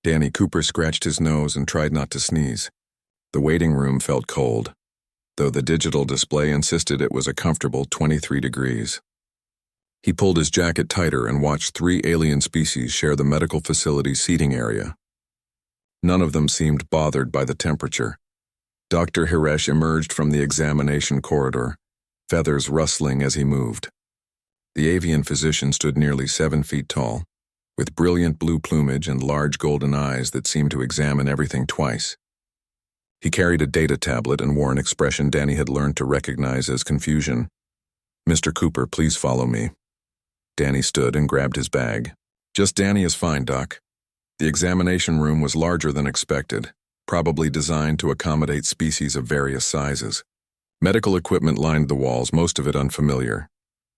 Danny Cooper scratched his nose and tried not to sneeze. The waiting room felt cold, though the digital display insisted it was a comfortable 23 degrees. He pulled his jacket tighter and watched 3 alien species share the medical facility's seating area. None of them seemed bothered by the temperature. Dr. Hiresh emerged from the examination corridor, feathers rustling as he moved. The avian physician stood nearly 7 feet tall, with brilliant blue plumage and large golden eyes that seemed to examine everything twice. He carried a data tablet and wore an expression Danny had learned to recognize as confusion. "Mr. Cooper, please follow me." Danny stood and grabbed his bag. "Just Danny is fine, Doc." The examination room was larger than expected, probably designed to accommodate species of various sizes. Medical equipment lined the walls, most of it unfamiliar.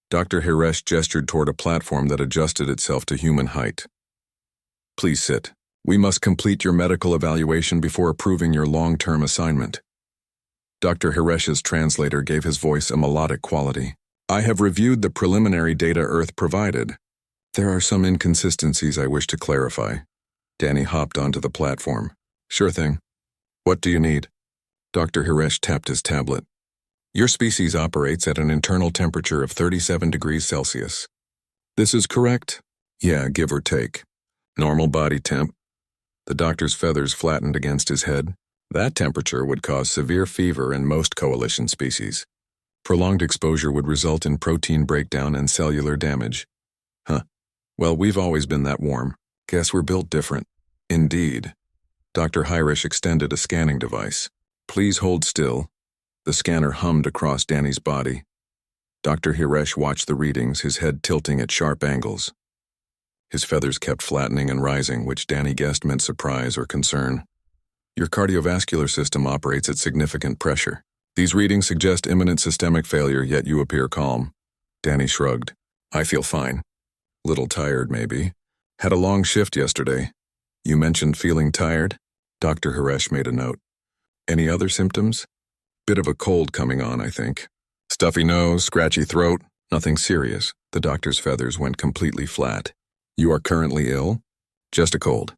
Dr. Hiresh gestured toward a platform that adjusted itself to human height. "Please sit. We must complete your medical evaluation before approving your long-term assignment." Dr. Hiresh's translator gave his voice a melodic quality. "I have reviewed the preliminary data Earth provided. There are some inconsistencies I wish to clarify." Danny hopped onto the platform. "Sure thing. What do you need?" Dr. Hiresh tapped his tablet. "Your species operates at an internal temperature of 37 degrees Celsius. This is correct?" "Yeah, give or take. Normal body temp." The doctor's feathers flattened against his head. "That temperature would cause severe fever in most coalition species. Prolonged exposure would result in protein breakdown and cellular damage." "Huh. Well, we've always been that warm. Guess we're built different." "Indeed." Dr. Hiresh extended a scanning device. "Please hold still." The scanner hummed across Danny's body. Dr. Hiresh watched the readings, his head tilting at sharp angles. His feathers kept flattening and rising, which Danny guessed meant surprise or concern. "Your cardiovascular system operates at significant pressure. These readings suggest imminent systemic failure, yet you appear calm." Danny shrugged. "I feel fine. Little tired, maybe. Had a long shift yesterday." "You mentioned feeling tired?" Dr. Hiresh made a note. "Any other symptoms?" "Bit of a cold coming on, I think. Stuffy nose, scratchy throat, nothing serious." The doctor's feathers went completely flat. "You are currently ill?" "Just a cold.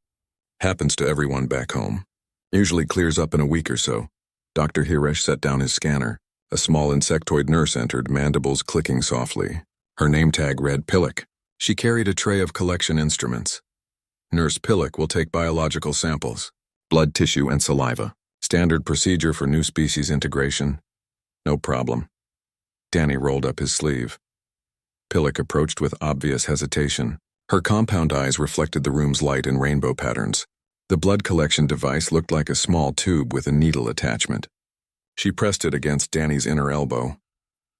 Happens to everyone back home. Usually clears up in a week or so." Dr. Hiresh set down his scanner. A small insectoid nurse entered, mandibles clicking softly. Her name tag read Pillock. She carried a tray of collection instruments. "Nurse Pillock will take biological samples, blood, tissue, and saliva. Standard procedure for new species integration." "No problem." Danny rolled up his sleeve. Pillock approached with obvious hesitation. Her compound eyes reflected the room's light in rainbow patterns. The blood collection device looked like a small tube with a needle attachment. She pressed it against Danny's inner elbow.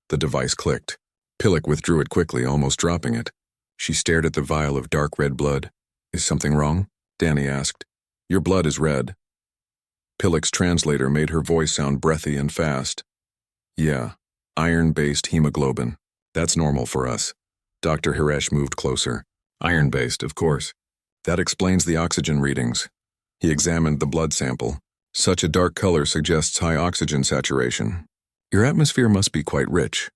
The device clicked. Pillock withdrew it quickly, almost dropping it. She stared at the vial of dark red blood. "Is something wrong?" Danny asked. "Your blood is red." Pillock's translator made her voice sound breathy and fast. "Yeah, iron-based hemoglobin. That's normal for us." Dr. Hiresh moved closer. "Iron-based, of course. That explains the oxygen readings." He examined the blood sample. "Such a dark color suggests high oxygen saturation. Your atmosphere must be quite rich."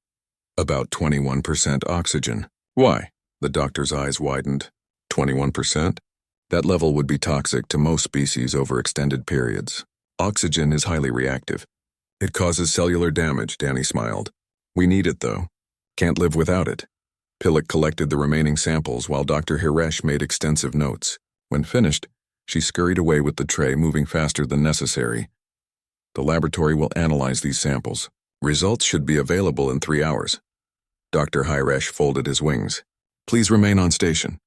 "About 21% oxygen." "Why?" The doctor's eyes widened. 21%? That level would be toxic to most species over extended periods. Oxygen is highly reactive. It causes cellular damage, Danny smiled. "We need it, though. Can't live without it." Pillock collected the remaining samples while Dr. Hiresh made extensive notes. When finished, she scurried away with the tray, moving faster than necessary. "The laboratory will analyze these samples. Results should be available in 3 hours." Dr. Hiresh folded his wings. "Please remain on station.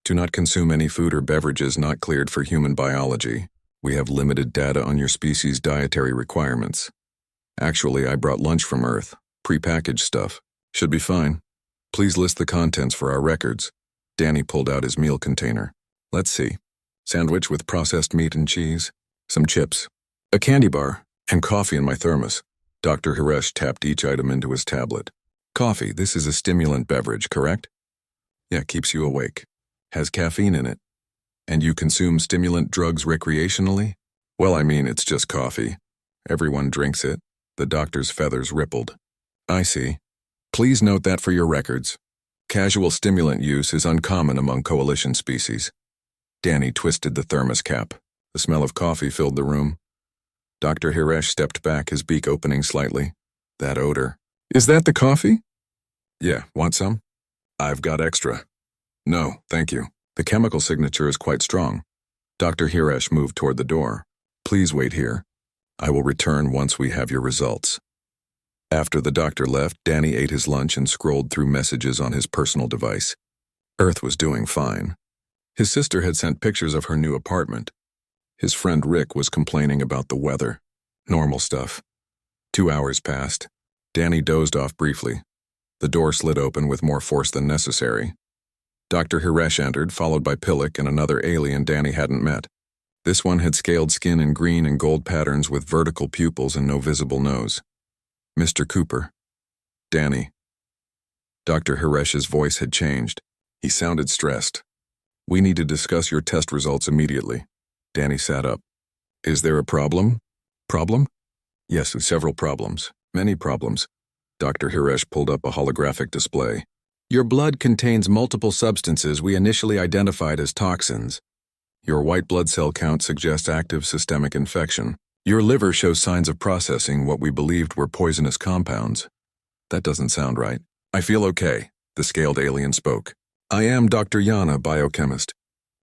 Do not consume any food or beverages not cleared for human biology. We have limited data on your species' dietary requirements. Actually, I brought lunch from Earth. Pre-packaged stuff. Should be fine. Please list the contents for our records." Danny pulled out his meal container. "Let's see. Sandwich with processed meat and cheese. Some chips. A candy bar. And coffee in my thermos." Dr. Hiresh tapped each item into his tablet. "Coffee, this is a stimulant beverage, correct?" "Yeah, keeps you awake. Has caffeine in it." "And you consume stimulant drugs recreationally?" "Well, I mean, it's just coffee. Everyone drinks it." The doctor's feathers rippled. "I see. Please note that for your records. Casual stimulant use is uncommon among coalition species." Danny twisted the thermos cap. The smell of coffee filled the room. Dr. Hiresh stepped back, his beak opening slightly. That odor. Is that the coffee? Yeah, want some? I've got extra. No, thank you. The chemical signature is quite strong. Dr. Hiresh moved toward the door. Please wait here. I will return once we have your results. After the doctor left, Danny ate his lunch and scrolled through messages on his personal device. Earth was doing fine. His sister had sent pictures of her new apartment. His friend Rick was complaining about the weather. Normal stuff. 2 hours passed. Danny dozed off briefly. The door slid open with more force than necessary. Dr. Hiresh entered, followed by Pillock and another alien Danny hadn't met. This one had scaled skin in green and gold patterns with vertical pupils and no visible nose. Mr. Cooper. Danny. Dr. Hiresh's voice had changed. He sounded stressed. We need to discuss your test results immediately. Danny sat up. Is there a problem? Problem? Yes, several problems. Many problems. Dr. Hiresh pulled up a holographic display. Your blood contains multiple substances we initially identified as toxins. Your white blood cell count suggests active systemic infection. Your liver shows signs of processing what we believed were poisonous compounds. That doesn't sound right. I feel okay, the scaled alien spoke. I am Dr. Yana, biochemist.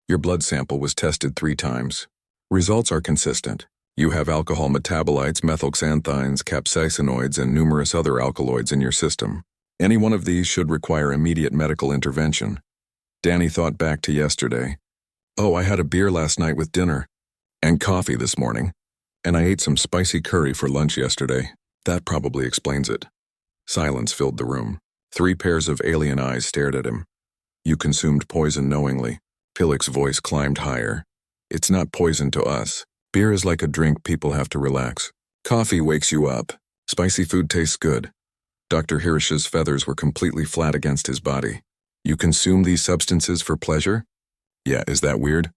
Your blood sample was tested 3 times. Results are consistent. You have alcohol metabolites, methylxanthines, capsaicinoids, and numerous other alkaloids in your system. Any one of these should require immediate medical intervention. Danny thought back to yesterday. Oh, I had a beer last night with dinner. And coffee this morning. And I ate some spicy curry for lunch yesterday. That probably explains it. Silence filled the room. 3 pairs of alien eyes stared at him. You consumed poison knowingly. Pillock's voice climbed higher. It's not poison to us. Beer is like a drink people have to relax. Coffee wakes you up. Spicy food tastes good. Dr. Hirsch's feathers were completely flat against his body. You consume these substances for pleasure? Yeah, is that weird?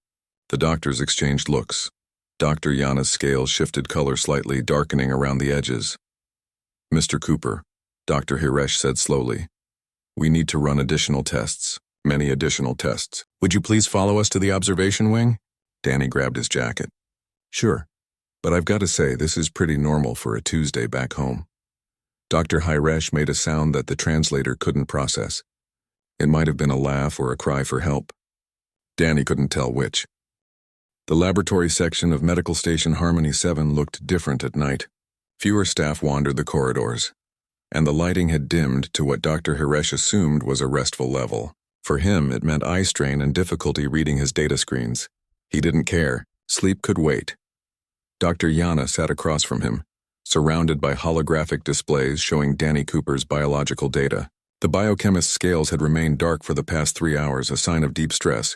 The doctors exchanged looks. Dr. Yana's scales shifted color slightly, darkening around the edges. Mr. Cooper, Dr. Hiresh said slowly. We need to run additional tests. Many additional tests. Would you please follow us to the observation wing? Danny grabbed his jacket. Sure, but I've got to say this is pretty normal for a Tuesday back home. Dr. Hiresh made a sound that the translator couldn't process. It might have been a laugh or a cry for help. Danny couldn't tell which. The laboratory section of Medical Station Harmony 7 looked different at night. Fewer staff wandered the corridors, and the lighting had dimmed to what Dr. Hiresh assumed was a restful level. For him, it meant eye strain and difficulty reading his data screens. He didn't care. Sleep could wait. Dr. Yana sat across from him, surrounded by holographic displays showing Danny Cooper's biological data. The biochemist's scales had remained dark for the past 3 hours, a sign of deep stress.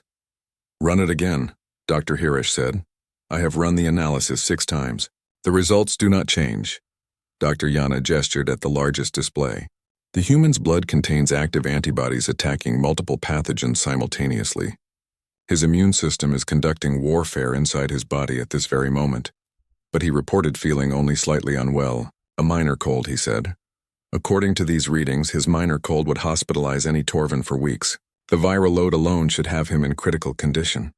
Run it again, Dr. Hiresh said. I have run the analysis 6 times. The results do not change. Dr. Yana gestured at the largest display. The human's blood contains active antibodies attacking multiple pathogens simultaneously. His immune system is conducting warfare inside his body at this very moment. But he reported feeling only slightly unwell. A minor cold, he said. According to these readings, his minor cold would hospitalize any Torvin for weeks. The viral load alone should have him in critical condition.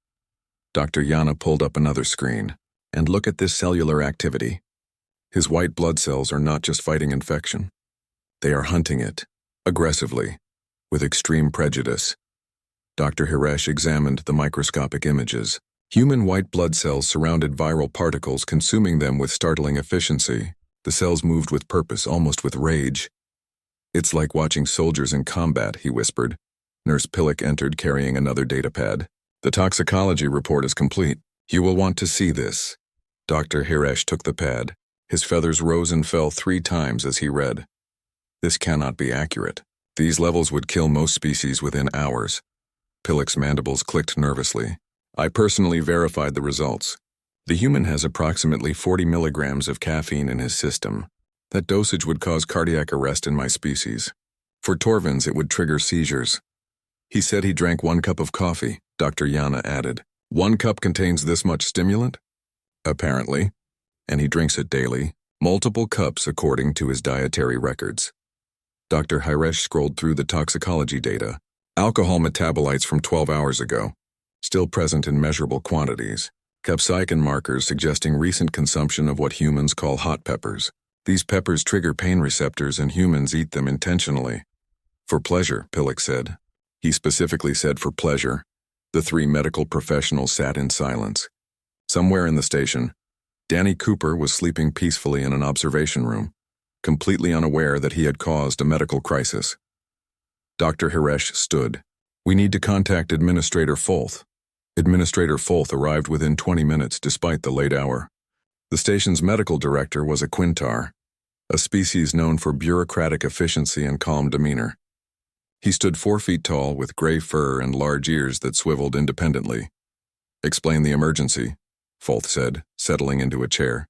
Dr. Yana pulled up another screen. And look at this cellular activity. His white blood cells are not just fighting infection. They are hunting it, aggressively, with extreme prejudice. Dr. Hiresh examined the microscopic images. Human white blood cells surrounded viral particles, consuming them with startling efficiency. The cells moved with purpose, almost with rage. It's like watching soldiers in combat, he whispered. Nurse Pillock entered carrying another datapad. The toxicology report is complete. You will want to see this. Dr. Hiresh took the pad. His feathers rose and fell 3 times as he read. This cannot be accurate. These levels would kill most species within hours. Pillock's mandibles clicked nervously. I personally verified the results. The human has approximately 40 milligrams of caffeine in his system. That dosage would cause cardiac arrest in my species. For Torvins, it would trigger seizures. He said he drank 1 cup of coffee, Dr. Yana added. 1 cup contains this much stimulant? Apparently. And he drinks it daily, multiple cups according to his dietary records. Dr. Hiresh scrolled through the toxicology data. Alcohol metabolites from 12 hours ago. still present in measurable quantities. Capsaicin markers suggesting recent consumption of what humans call hot peppers. These peppers trigger pain receptors and humans eat them intentionally. For pleasure, Pillock said. He specifically said for pleasure. The three medical professionals sat in silence. Somewhere in the station, Danny Cooper was sleeping peacefully in an observation room, completely unaware that he had caused a medical crisis. Dr. Hiresh stood. We need to contact Administrator Folth. Administrator Folth arrived within 20 minutes despite the late hour. The station's medical director was a Quintar, a species known for bureaucratic efficiency and calm demeanor. He stood 4 feet tall with gray fur and large ears that swiveled independently. Explain the emergency, Folth said, settling into a chair.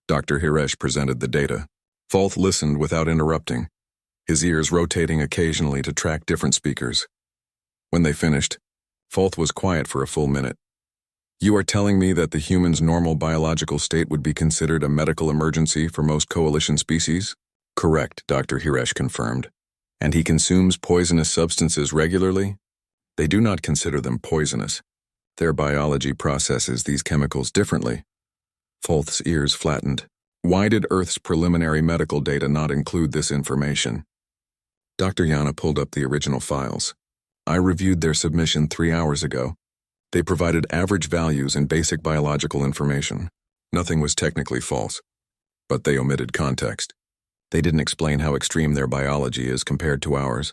Dr. Hiresh presented the data. Folth listened without interrupting, his ears rotating occasionally to track different speakers. When they finished, Folth was quiet for a full minute. You are telling me that the human's normal biological state would be considered a medical emergency for most coalition species? Correct, Dr. Hiresh confirmed. And he consumes poisonous substances regularly? They do not consider them poisonous. Their biology processes these chemicals differently. Folth's ears flattened. Why did Earth's preliminary medical data not include this information? Dr. Yana pulled up the original files. I reviewed their submission 3 hours ago. They provided average values and basic biological information. Nothing was technically false, but they omitted context. They didn't explain how extreme their biology is compared to ours.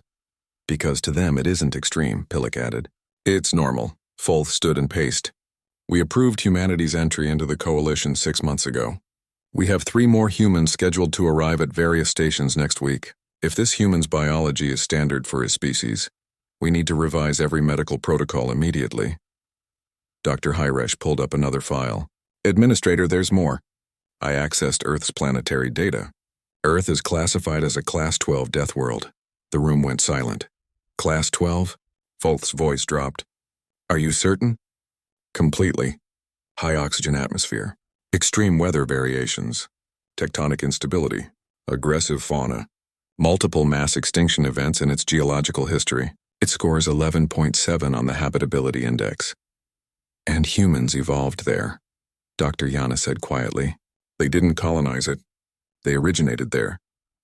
Because to them it isn't extreme, Pillock added. It's normal. Folth stood and paced. We approved humanity's entry into the coalition 6 months ago. We have 3 more humans scheduled to arrive at various stations next week. If this human's biology is standard for his species, we need to revise every medical protocol immediately. Dr. Hiresh pulled up another file. Administrator, there's more. I accessed Earth's planetary data. Earth is classified as a Class 12 death world. The room went silent. Class 12? Folth's voice dropped. Are you certain? Completely. High oxygen atmosphere. Extreme weather variations. Tectonic instability. Aggressive fauna. Multiple mass extinction events in its geological history. It scores 11.7 on the habitability index. And humans evolved there, Dr. Yana said quietly. They didn't colonize it. They originated there.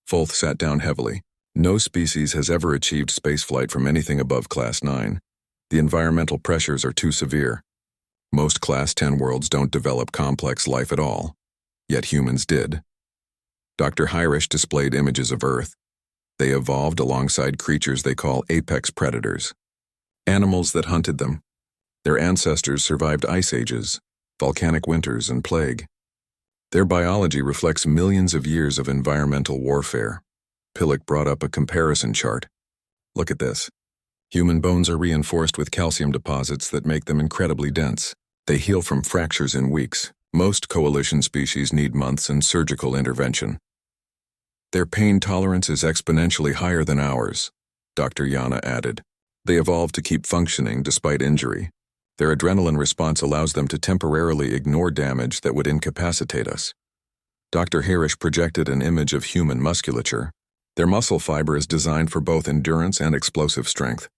Folth sat down heavily. No species has ever achieved spaceflight from anything above Class 9. The environmental pressures are too severe. Most Class 10 worlds don't develop complex life at all. Yet humans did. Dr. Hiresh displayed images of Earth. They evolved alongside creatures they call apex predators. Animals that hunted them. Their ancestors survived ice ages, volcanic winters, and plague. Their biology reflects millions of years of environmental warfare. Pillock brought up a comparison chart. Look at this. Human bones are reinforced with calcium deposits that make them incredibly dense. They heal from fractures in weeks. Most coalition species need months and surgical intervention. Their pain tolerance is exponentially higher than ours, Dr. Yana added. They evolved to keep functioning despite injury. Their adrenaline response allows them to temporarily ignore damage that would incapacitate us. Dr. Hiresh projected an image of human musculature. Their muscle fiber is designed for both endurance and explosive strength.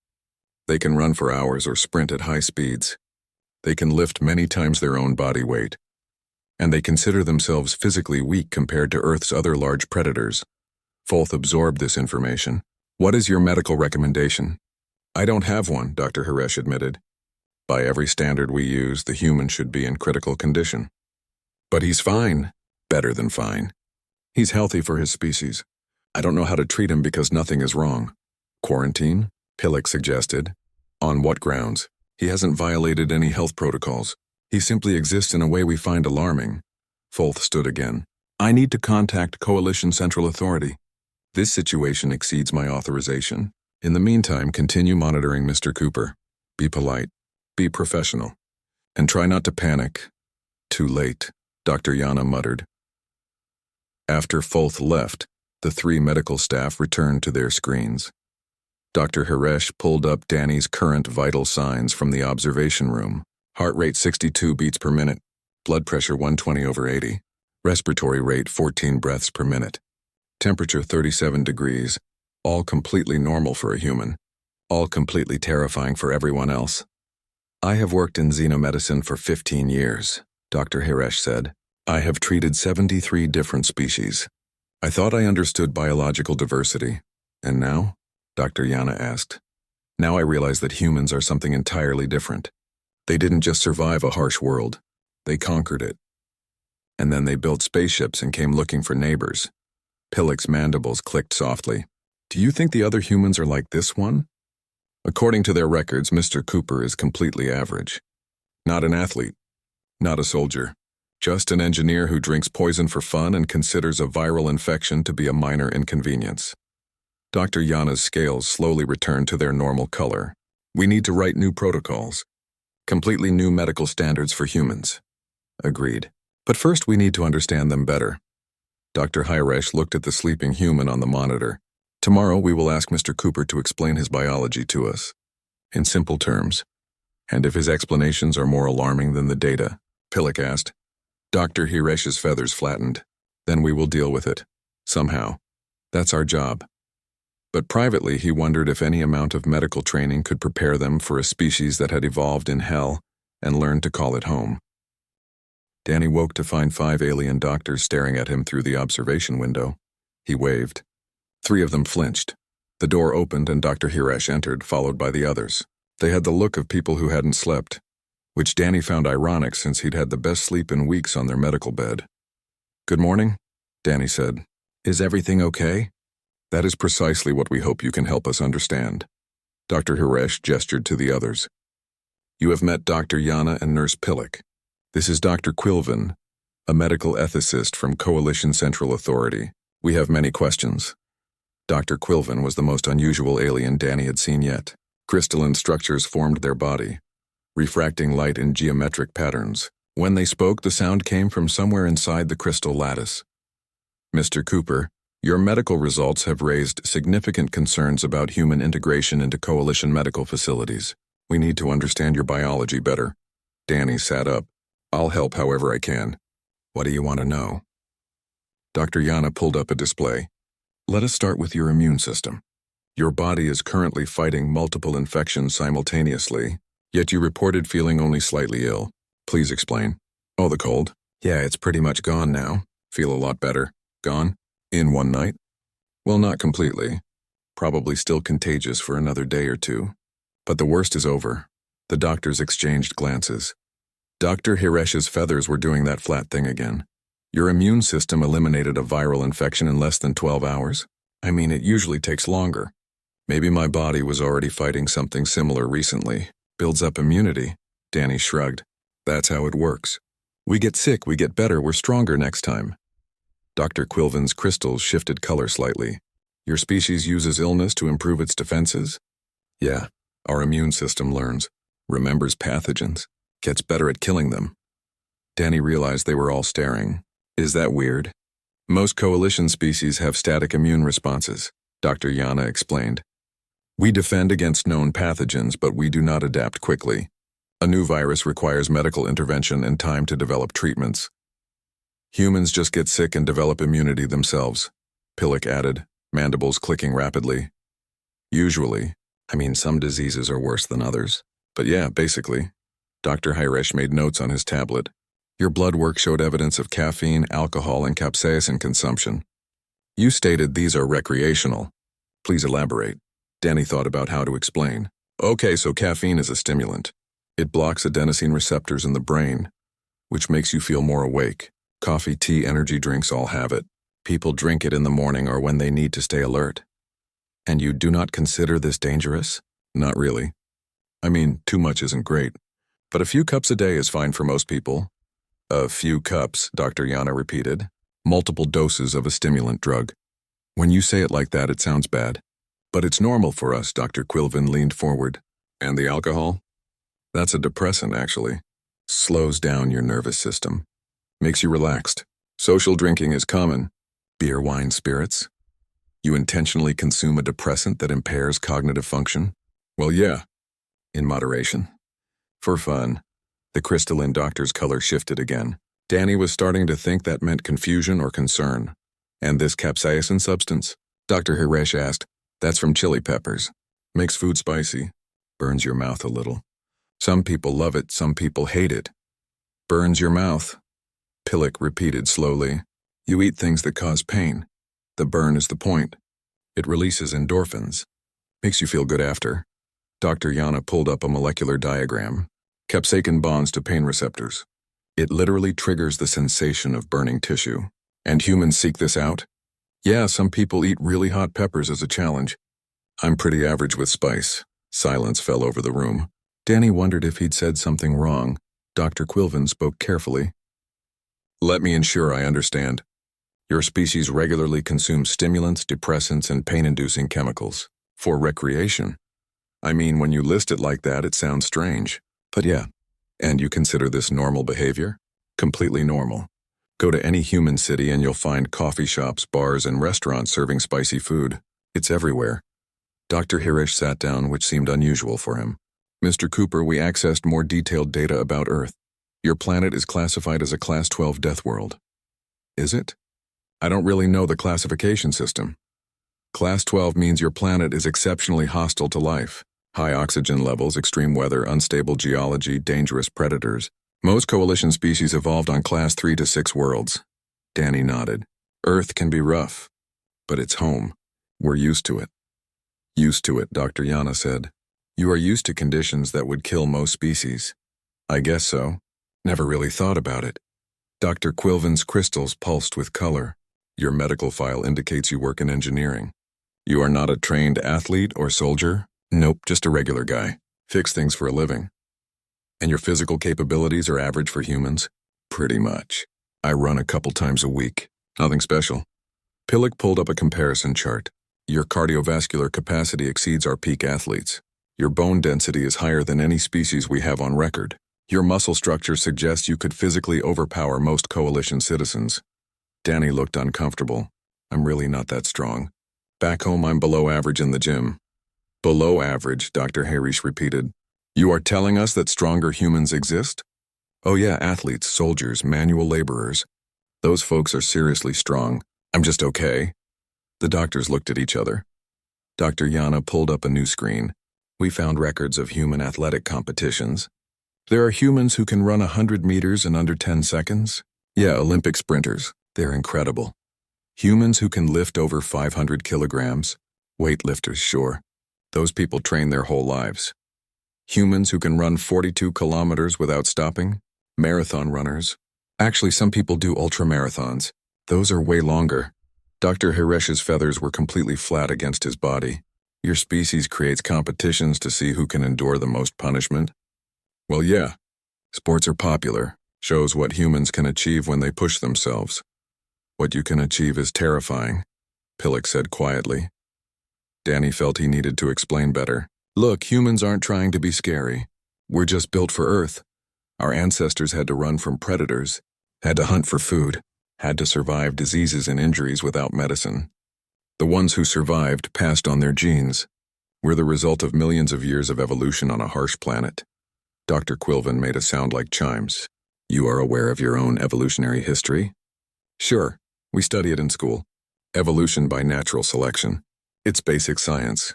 They can run for hours or sprint at high speeds. They can lift many times their own body weight. And they consider themselves physically weak compared to Earth's other large predators. Folth absorbed this information. What is your medical recommendation? I don't have one, Dr. Hiresh admitted. By every standard we use, the human should be in critical condition. But he's fine. Better than fine. He's healthy for his species. I don't know how to treat him because nothing is wrong. Quarantine? Pillock suggested. On what grounds? He hasn't violated any health protocols. He simply exists in a way we find alarming. Folth stood again. I need to contact Coalition Central Authority. This situation exceeds my authorization. In the meantime, continue monitoring Mr. Cooper. Be polite. Be professional. And try not to panic. Too late, Dr. Yana muttered. After Folth left, the 3 medical staff returned to their screens. Dr. Hiresh pulled up Danny's current vital signs from the observation room. Heart rate 62 beats per minute, blood pressure 120/80, respiratory rate 14 breaths per minute, temperature 37 degrees, all completely normal for a human, all completely terrifying for everyone else. I have worked in xenomedicine for 15 years, Dr. Hiresh said. I have treated 73 different species. I thought I understood biological diversity. And now? Dr. Yana asked. Now I realize that humans are something entirely different. They didn't just survive a harsh world. They conquered it. And then they built spaceships and came looking for neighbors. Pillock's mandibles clicked softly. Do you think the other humans are like this one? According to their records, Mr. Cooper is completely average. Not an athlete. Not a soldier. Just an engineer who drinks poison for fun and considers a viral infection to be a minor inconvenience. Dr. Yana's scales slowly returned to their normal color. We need to write new protocols. Completely new medical standards for humans. Agreed. But first we need to understand them better. Dr. Hiresh looked at the sleeping human on the monitor. Tomorrow we will ask Mr. Cooper to explain his biology to us. In simple terms. And if his explanations are more alarming than the data, Pillock asked. Dr. Hiresh's feathers flattened. Then we will deal with it. Somehow. That's our job. But privately he wondered if any amount of medical training could prepare them for a species that had evolved in hell and learned to call it home. Danny woke to find 5 alien doctors staring at him through the observation window. He waved. 3 of them flinched. The door opened and Dr. Hiresh entered, followed by the others. They had the look of people who hadn't slept, which Danny found ironic since he'd had the best sleep in weeks on their medical bed. Good morning, Danny said. Is everything okay? That is precisely what we hope you can help us understand. Dr. Hiresh gestured to the others. You have met Dr. Yana and Nurse Pillock. This is Dr. Quilvin, a medical ethicist from Coalition Central Authority. We have many questions. Dr. Quilvin was the most unusual alien Danny had seen yet. Crystalline structures formed their body, refracting light in geometric patterns. When they spoke, the sound came from somewhere inside the crystal lattice. Mr. Cooper, your medical results have raised significant concerns about human integration into Coalition medical facilities. We need to understand your biology better. Danny sat up. I'll help however I can. What do you want to know? Dr. Yana pulled up a display. Let us start with your immune system. Your body is currently fighting multiple infections simultaneously, yet you reported feeling only slightly ill. Please explain. Oh, the cold? Yeah, it's pretty much gone now. Feel a lot better. Gone? In one night? Well, not completely. Probably still contagious for another day or two. But the worst is over. The doctors exchanged glances. Dr. Hiresh's feathers were doing that flat thing again. Your immune system eliminated a viral infection in less than 12 hours. I mean, it usually takes longer. Maybe my body was already fighting something similar recently. Builds up immunity. Danny shrugged. That's how it works. We get sick, we get better, we're stronger next time. Dr. Quilvin's crystals shifted color slightly. Your species uses illness to improve its defenses? Yeah, our immune system learns, remembers pathogens, gets better at killing them. Danny realized they were all staring. Is that weird? Most coalition species have static immune responses, Dr. Yana explained. We defend against known pathogens, but we do not adapt quickly. A new virus requires medical intervention and time to develop treatments. Humans just get sick and develop immunity themselves, Pillock added, mandibles clicking rapidly. Usually. I mean, some diseases are worse than others. But yeah, basically. Dr. Hiresh made notes on his tablet. Your blood work showed evidence of caffeine, alcohol, and capsaicin consumption. You stated these are recreational. Please elaborate. Danny thought about how to explain. Okay, so caffeine is a stimulant. It blocks adenosine receptors in the brain, which makes you feel more awake. Coffee, tea, energy drinks all have it. People drink it in the morning or when they need to stay alert. And you do not consider this dangerous? Not really. I mean, too much isn't great. But a few cups a day is fine for most people. A few cups, Dr. Yana repeated. Multiple doses of a stimulant drug. When you say it like that, it sounds bad. But it's normal for us, Dr. Quilvin leaned forward. And the alcohol? That's a depressant, actually. Slows down your nervous system. Makes you relaxed. Social drinking is common. Beer, wine, spirits. You intentionally consume a depressant that impairs cognitive function? Well, yeah. In moderation. For fun. The crystalline doctor's color shifted again. Danny was starting to think that meant confusion or concern. And this capsaicin substance? Dr. Hiresh asked. That's from chili peppers. Makes food spicy. Burns your mouth a little. Some people love it, some people hate it. Burns your mouth, Pillock repeated slowly. You eat things that cause pain. The burn is the point. It releases endorphins. Makes you feel good after. Dr. Yana pulled up a molecular diagram. Capsaicin bonds to pain receptors. It literally triggers the sensation of burning tissue. And humans seek this out? Yeah, some people eat really hot peppers as a challenge. I'm pretty average with spice. Silence fell over the room. Danny wondered if he'd said something wrong. Dr. Quilvin spoke carefully. Let me ensure I understand. Your species regularly consumes stimulants, depressants, and pain-inducing chemicals. For recreation. I mean, when you list it like that, it sounds strange. But yeah. And you consider this normal behavior? Completely normal. Go to any human city and you'll find coffee shops, bars, and restaurants serving spicy food. It's everywhere. Dr. Hirish sat down, which seemed unusual for him. Mr. Cooper, we accessed more detailed data about Earth. Your planet is classified as a Class 12 death world. Is it? I don't really know the classification system. Class 12 means your planet is exceptionally hostile to life. High oxygen levels, extreme weather, unstable geology, dangerous predators. Most coalition species evolved on Class 3 to 6 worlds. Danny nodded. Earth can be rough, but it's home. We're used to it. Used to it, Dr. Yana said. You are used to conditions that would kill most species. I guess so. Never really thought about it. Dr. Quilvin's crystals pulsed with color. Your medical file indicates you work in engineering. You are not a trained athlete or soldier? Nope, just a regular guy. Fix things for a living. And your physical capabilities are average for humans? Pretty much. I run a couple times a week. Nothing special. Pillock pulled up a comparison chart. Your cardiovascular capacity exceeds our peak athletes. Your bone density is higher than any species we have on record. Your muscle structure suggests you could physically overpower most coalition citizens. Danny looked uncomfortable. I'm really not that strong. Back home, I'm below average in the gym. Below average, Dr. Harish repeated. You are telling us that stronger humans exist? Oh yeah, athletes, soldiers, manual laborers. Those folks are seriously strong. I'm just okay. The doctors looked at each other. Dr. Yana pulled up a new screen. We found records of human athletic competitions. There are humans who can run 100 meters in under 10 seconds. Yeah, Olympic sprinters. They're incredible. Humans who can lift over 500 kilograms. Weightlifters, sure. Those people train their whole lives. Humans who can run 42 kilometers without stopping. Marathon runners. Actually, some people do ultramarathons. Those are way longer. Dr. Hiresh's feathers were completely flat against his body. Your species creates competitions to see who can endure the most punishment? Well, yeah. Sports are popular. Shows what humans can achieve when they push themselves. What you can achieve is terrifying, Pillock said quietly. Danny felt he needed to explain better. Look, humans aren't trying to be scary. We're just built for Earth. Our ancestors had to run from predators, had to hunt for food, had to survive diseases and injuries without medicine. The ones who survived passed on their genes. We're the result of millions of years of evolution on a harsh planet. Dr. Quilvin made a sound like chimes. You are aware of your own evolutionary history? Sure, we study it in school. Evolution by natural selection. It's basic science.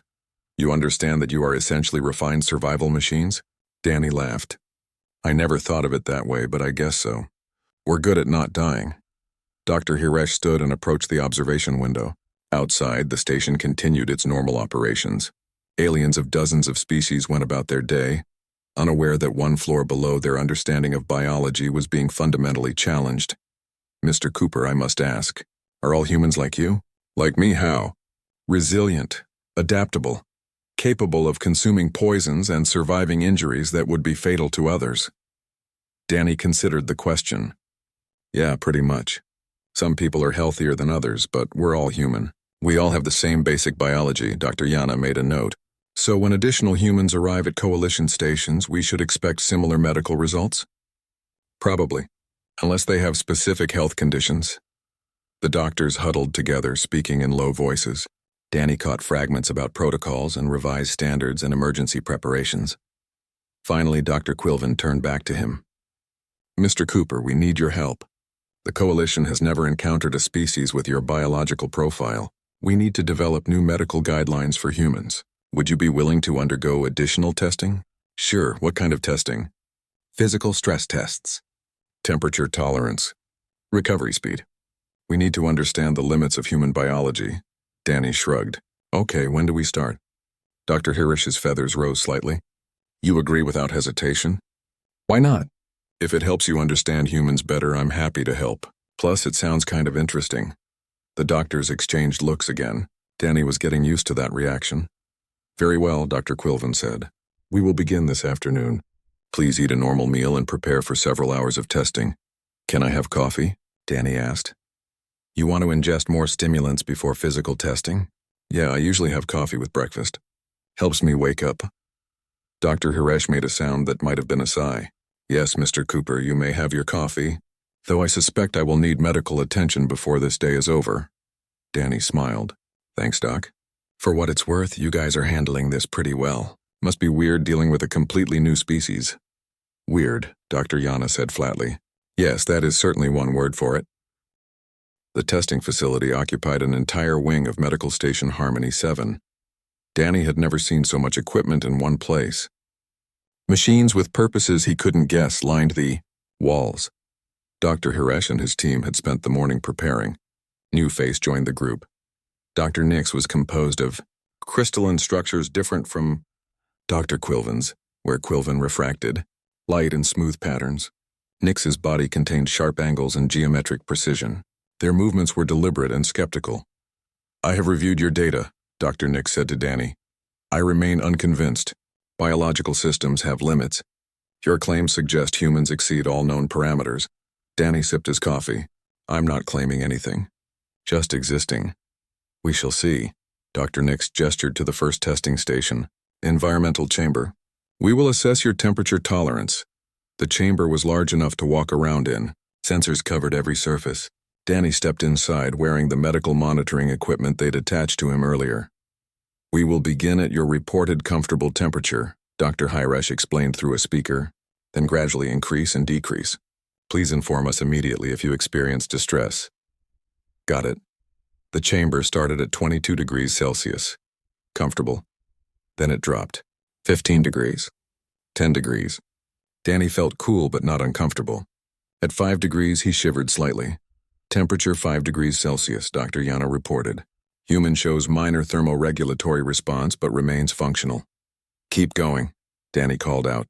You understand that you are essentially refined survival machines? Danny laughed. I never thought of it that way, but I guess so. We're good at not dying. Dr. Hiresh stood and approached the observation window. Outside, the station continued its normal operations. Aliens of dozens of species went about their day, unaware that one floor below their understanding of biology was being fundamentally challenged. Mr. Cooper, I must ask, are all humans like you? Like me, how? Resilient, adaptable, capable of consuming poisons and surviving injuries that would be fatal to others. Danny considered the question. Yeah, pretty much. Some people are healthier than others, but we're all human. We all have the same basic biology, Dr. Yana made a note. So when additional humans arrive at coalition stations, we should expect similar medical results? Probably, unless they have specific health conditions. The doctors huddled together, speaking in low voices. Danny caught fragments about protocols and revised standards and emergency preparations. Finally, Dr. Quilvin turned back to him. Mr. Cooper, we need your help. The Coalition has never encountered a species with your biological profile. We need to develop new medical guidelines for humans. Would you be willing to undergo additional testing? Sure, what kind of testing? Physical stress tests. Temperature tolerance. Recovery speed. We need to understand the limits of human biology. Danny shrugged. Okay, when do we start? Dr. Hirsch's feathers rose slightly. You agree without hesitation? Why not? If it helps you understand humans better, I'm happy to help. Plus, it sounds kind of interesting. The doctors exchanged looks again. Danny was getting used to that reaction. Very well, Dr. Quilvin said. We will begin this afternoon. Please eat a normal meal and prepare for several hours of testing. Can I have coffee? Danny asked. You want to ingest more stimulants before physical testing? Yeah, I usually have coffee with breakfast. Helps me wake up. Dr. Hirsch made a sound that might have been a sigh. Yes, Mr. Cooper, you may have your coffee, though I suspect I will need medical attention before this day is over. Danny smiled. Thanks, Doc. For what it's worth, you guys are handling this pretty well. Must be weird dealing with a completely new species. Weird, Dr. Yana said flatly. Yes, that is certainly one word for it. The testing facility occupied an entire wing of Medical Station Harmony 7. Danny had never seen so much equipment in one place. Machines with purposes he couldn't guess lined the walls. Dr. Hirsch and his team had spent the morning preparing. New face joined the group. Dr. Nix was composed of crystalline structures different from Dr. Quilvin's, where Quilvin refracted, light and smooth patterns. Nix's body contained sharp angles and geometric precision. Their movements were deliberate and skeptical. I have reviewed your data, Dr. Nix said to Danny. I remain unconvinced. Biological systems have limits. Your claims suggest humans exceed all known parameters. Danny sipped his coffee. I'm not claiming anything. Just existing. We shall see. Dr. Nix gestured to the first testing station. Environmental chamber. We will assess your temperature tolerance. The chamber was large enough to walk around in. Sensors covered every surface. Danny stepped inside wearing the medical monitoring equipment they'd attached to him earlier. We will begin at your reported comfortable temperature, Dr. Hirsch explained through a speaker, then gradually increase and decrease. Please inform us immediately if you experience distress. Got it. The chamber started at 22 degrees Celsius. Comfortable. Then it dropped. 15 degrees. 10 degrees. Danny felt cool but not uncomfortable. At 5 degrees, he shivered slightly. Temperature 5 degrees Celsius, Dr. Yana reported. Human shows minor thermoregulatory response but remains functional. Keep going, Danny called out.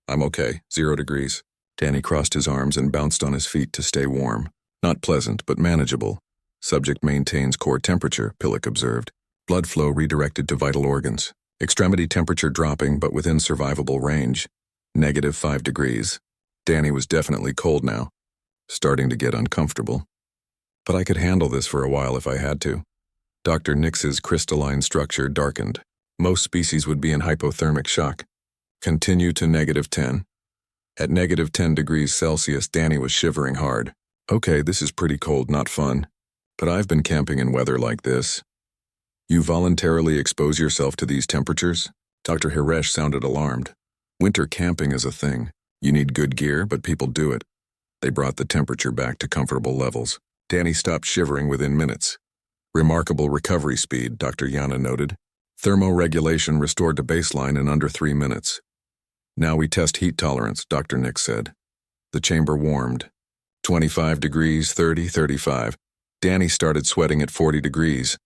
I'm okay, 0 degrees. Danny crossed his arms and bounced on his feet to stay warm. Not pleasant, but manageable. Subject maintains core temperature, Pillock observed. Blood flow redirected to vital organs. Extremity temperature dropping but within survivable range. -5 degrees. Danny was definitely cold now. Starting to get uncomfortable. But I could handle this for a while if I had to. Dr. Nix's crystalline structure darkened. Most species would be in hypothermic shock. Continue to -10. At -10 degrees Celsius, Danny was shivering hard. Okay, this is pretty cold, not fun. But I've been camping in weather like this. You voluntarily expose yourself to these temperatures? Dr. Hirsch sounded alarmed. Winter camping is a thing. You need good gear, but people do it. They brought the temperature back to comfortable levels. Danny stopped shivering within minutes. Remarkable recovery speed, Dr. Yana noted. Thermoregulation restored to baseline in under 3 minutes. Now we test heat tolerance, Dr. Nix said. The chamber warmed. 25 degrees, 30, 35. Danny started sweating at 40 degrees.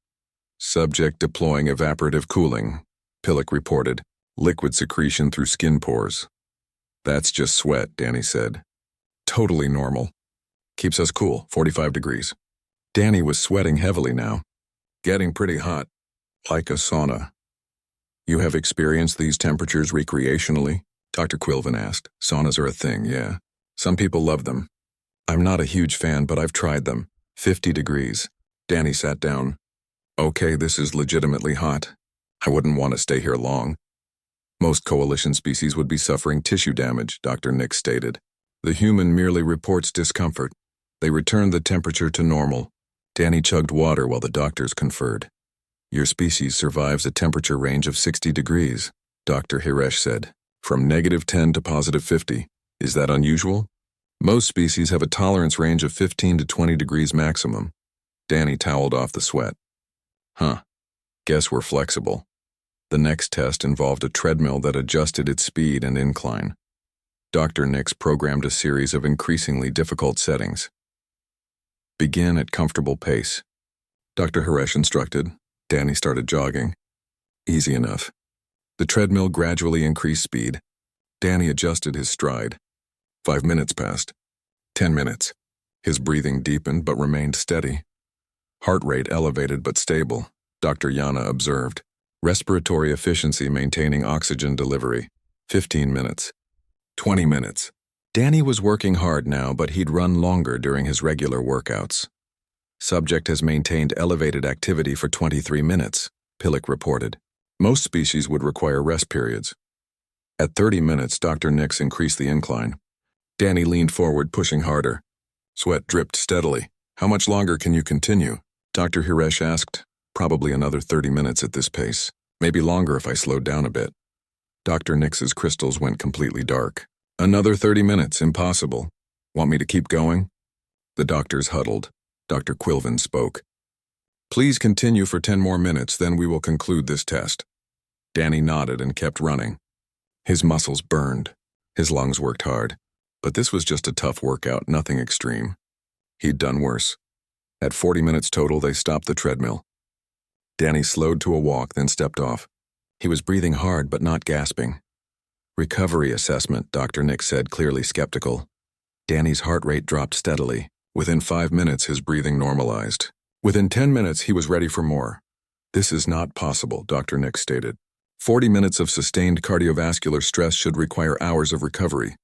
Subject deploying evaporative cooling, Pillock reported. Liquid secretion through skin pores. That's just sweat, Danny said. Totally normal. Keeps us cool, 45 degrees. Danny was sweating heavily now. Getting pretty hot. Like a sauna. You have experienced these temperatures recreationally? Dr. Quilvin asked. Saunas are a thing, yeah. Some people love them. I'm not a huge fan, but I've tried them. 50 degrees. Danny sat down. Okay, this is legitimately hot. I wouldn't want to stay here long. Most coalition species would be suffering tissue damage, Dr. Nix stated. The human merely reports discomfort. They return the temperature to normal. Danny chugged water while the doctors conferred. Your species survives a temperature range of 60 degrees, Dr. Hirsch said. From -10 to +50. Is that unusual? Most species have a tolerance range of 15 to 20 degrees maximum. Danny toweled off the sweat. Huh. Guess we're flexible. The next test involved a treadmill that adjusted its speed and incline. Dr. Nix programmed a series of increasingly difficult settings. Begin at comfortable pace. Dr. Haresh instructed. Danny started jogging. Easy enough. The treadmill gradually increased speed. Danny adjusted his stride. 5 minutes passed. 10 minutes. His breathing deepened but remained steady. Heart rate elevated but stable, Dr. Yana observed. Respiratory efficiency maintaining oxygen delivery. 15 minutes. 20 minutes. Danny was working hard now, but he'd run longer during his regular workouts. Subject has maintained elevated activity for 23 minutes, Pillock reported. Most species would require rest periods. At 30 minutes, Dr. Nix increased the incline. Danny leaned forward, pushing harder. Sweat dripped steadily. How much longer can you continue? Dr. Hiresh asked. Probably another 30 minutes at this pace. Maybe longer if I slowed down a bit. Dr. Nix's crystals went completely dark. Another 30 minutes, impossible. Want me to keep going? The doctors huddled. Dr. Quilvin spoke. Please continue for 10 more minutes, then we will conclude this test. Danny nodded and kept running. His muscles burned. His lungs worked hard. But this was just a tough workout, nothing extreme. He'd done worse. At 40 minutes total, they stopped the treadmill. Danny slowed to a walk, then stepped off. He was breathing hard but not gasping. Recovery assessment, Dr. Nix said, clearly skeptical. Danny's heart rate dropped steadily. Within 5 minutes, his breathing normalized. Within 10 minutes, he was ready for more. This is not possible, Dr. Nix stated. 40 minutes of sustained cardiovascular stress should require hours of recovery.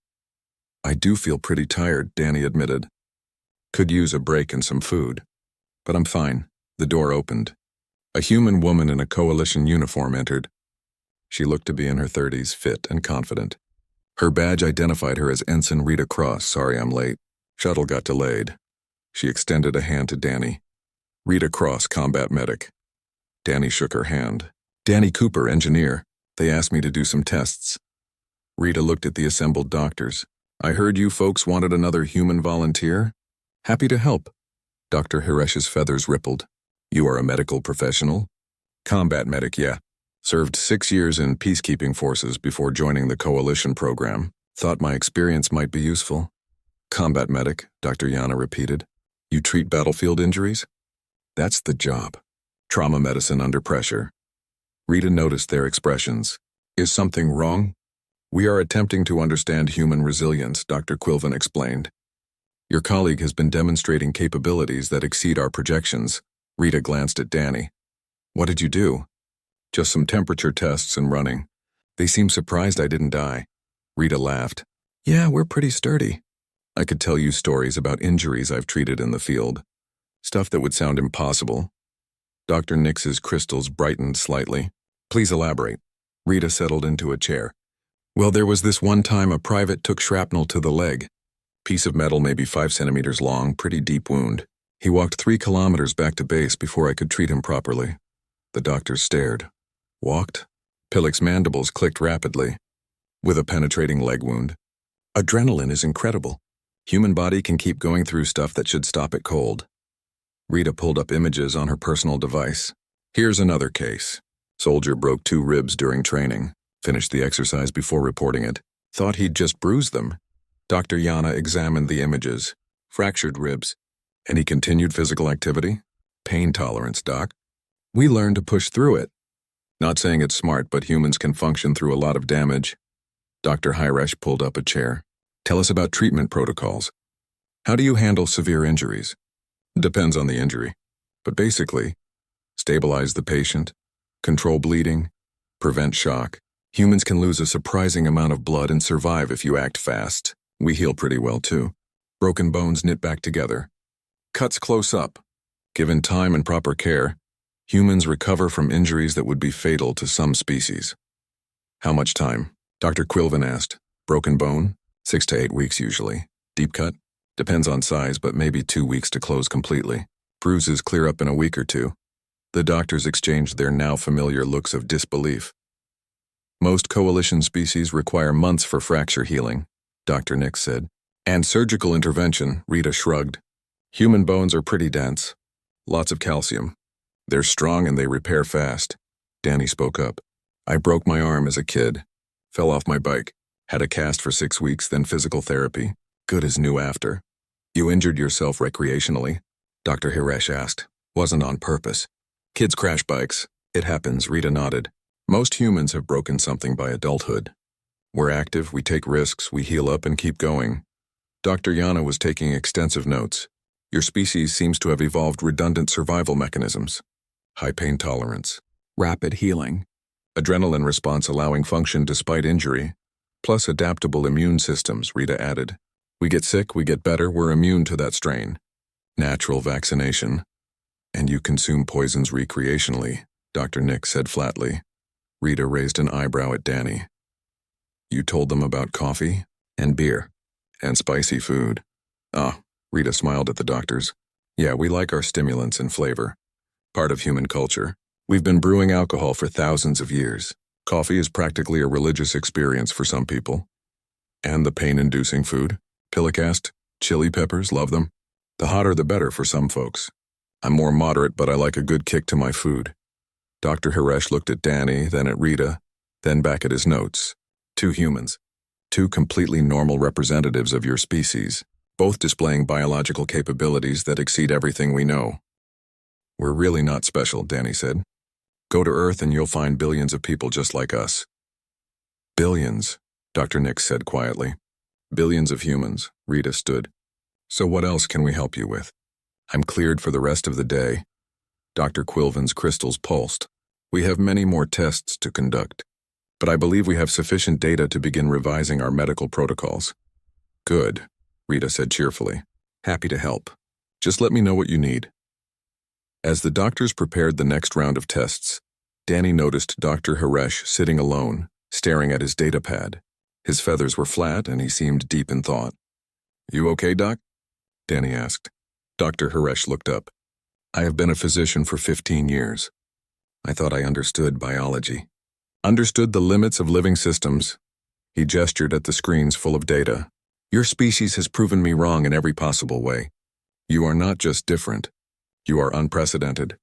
I do feel pretty tired, Danny admitted. Could use a break and some food. But I'm fine. The door opened. A human woman in a coalition uniform entered. She looked to be in her 30s, fit and confident. Her badge identified her as Ensign Rita Cross. Sorry I'm late. Shuttle got delayed. She extended a hand to Danny. Rita Cross, combat medic. Danny shook her hand. Danny Cooper, engineer. They asked me to do some tests. Rita looked at the assembled doctors. I heard you folks wanted another human volunteer. Happy to help. Dr. Hiresh's feathers rippled. You are a medical professional? Combat medic, yeah. Served 6 years in peacekeeping forces before joining the coalition program. Thought my experience might be useful. Combat medic, Dr. Yana repeated. You treat battlefield injuries? That's the job. Trauma medicine under pressure. Rita noticed their expressions. Is something wrong? We are attempting to understand human resilience, Dr. Quilvin explained. Your colleague has been demonstrating capabilities that exceed our projections. Rita glanced at Danny. What did you do? Just some temperature tests and running. They seemed surprised I didn't die. Rita laughed. Yeah, we're pretty sturdy. I could tell you stories about injuries I've treated in the field. Stuff that would sound impossible. Dr. Nix's crystals brightened slightly. Please elaborate. Rita settled into a chair. Well, there was this one time a private took shrapnel to the leg. Piece of metal maybe 5 centimeters long, pretty deep wound. He walked 3 kilometers back to base before I could treat him properly. The doctors stared. Walked? Pillock's mandibles clicked rapidly. With a penetrating leg wound. Adrenaline is incredible. Human body can keep going through stuff that should stop it cold. Rita pulled up images on her personal device. Here's another case. Soldier broke 2 ribs during training. Finished the exercise before reporting it. Thought he'd just bruised them. Dr. Yana examined the images. Fractured ribs. Any continued physical activity? Pain tolerance, Doc. We learned to push through it. Not saying it's smart, but humans can function through a lot of damage. Dr. Hiresh pulled up a chair. Tell us about treatment protocols. How do you handle severe injuries? Depends on the injury. But basically, stabilize the patient, control bleeding, prevent shock. Humans can lose a surprising amount of blood and survive if you act fast. We heal pretty well too. Broken bones knit back together. Cuts close up. Given time and proper care, humans recover from injuries that would be fatal to some species. How much time? Dr. Quilvin asked. Broken bone? 6 to 8 weeks usually. Deep cut? Depends on size, but maybe 2 weeks to close completely. Bruises clear up in a week or 2. The doctors exchanged their now familiar looks of disbelief. Most coalition species require months for fracture healing, Dr. Nix said. And surgical intervention, Rita shrugged. Human bones are pretty dense. Lots of calcium. They're strong and they repair fast. Danny spoke up. I broke my arm as a kid, fell off my bike, had a cast for 6 weeks, then physical therapy. Good as new after. You injured yourself recreationally? Dr. Hiresh asked. Wasn't on purpose. Kids crash bikes. It happens, Rita nodded. Most humans have broken something by adulthood. We're active, we take risks, we heal up and keep going. Dr. Yana was taking extensive notes. Your species seems to have evolved redundant survival mechanisms. High pain tolerance. Rapid healing. Adrenaline response allowing function despite injury. Plus adaptable immune systems, Rita added. We get sick, we get better, we're immune to that strain. Natural vaccination. And you consume poisons recreationally, Dr. Nick said flatly. Rita raised an eyebrow at Danny. You told them about coffee and beer and spicy food. Ah, Rita smiled at the doctors. Yeah, we like our stimulants and flavor. Part of human culture. We've been brewing alcohol for thousands of years. Coffee is practically a religious experience for some people. And the pain-inducing food? Pillick asked. Chili peppers, love them. The hotter the better for some folks. I'm more moderate, but I like a good kick to my food. Dr. Hiresh looked at Danny, then at Rita, then back at his notes. 2 humans. 2 completely normal representatives of your species, both displaying biological capabilities that exceed everything we know. We're really not special, Danny said. Go to Earth and you'll find billions of people just like us. Billions, Dr. Nick said quietly. Billions of humans, Rita stood. So what else can we help you with? I'm cleared for the rest of the day. Dr. Quilvin's crystals pulsed. We have many more tests to conduct, but I believe we have sufficient data to begin revising our medical protocols. Good, Rita said cheerfully. Happy to help. Just let me know what you need. As the doctors prepared the next round of tests, Danny noticed Dr. Hiresh sitting alone, staring at his data pad. His feathers were flat and he seemed deep in thought. You okay, Doc? Danny asked. Dr. Hiresh looked up. I have been a physician for 15 years. I thought I understood biology. Understood the limits of living systems. He gestured at the screens full of data. Your species has proven me wrong in every possible way. You are not just different. You are unprecedented.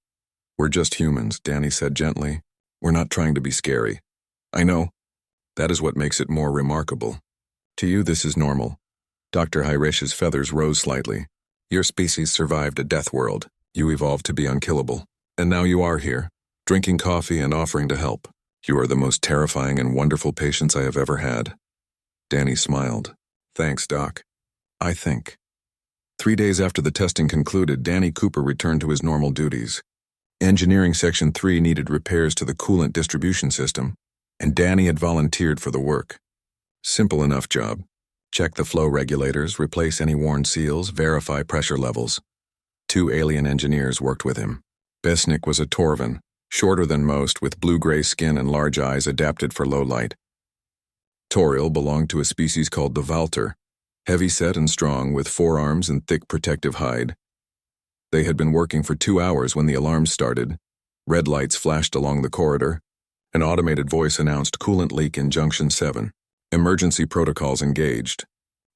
We're just humans, Danny said gently. We're not trying to be scary. I know. That is what makes it more remarkable. To you, this is normal. Dr. Hiresh's feathers rose slightly. Your species survived a death world. You evolved to be unkillable. And now you are here, drinking coffee and offering to help. You are the most terrifying and wonderful patients I have ever had. Danny smiled. Thanks, Doc. I think. 3 days after the testing concluded, Danny Cooper returned to his normal duties. Engineering Section 3 needed repairs to the coolant distribution system, and Danny had volunteered for the work. Simple enough job. Check the flow regulators, replace any worn seals, verify pressure levels. 2 alien engineers worked with him. Besnik was a Torvan, shorter than most, with blue-gray skin and large eyes adapted for low light. Toriel belonged to a species called the Valter, heavy-set and strong, with 4 arms and thick protective hide. They had been working for 2 hours when the alarms started. Red lights flashed along the corridor. An automated voice announced coolant leak in Junction 7. Emergency protocols engaged.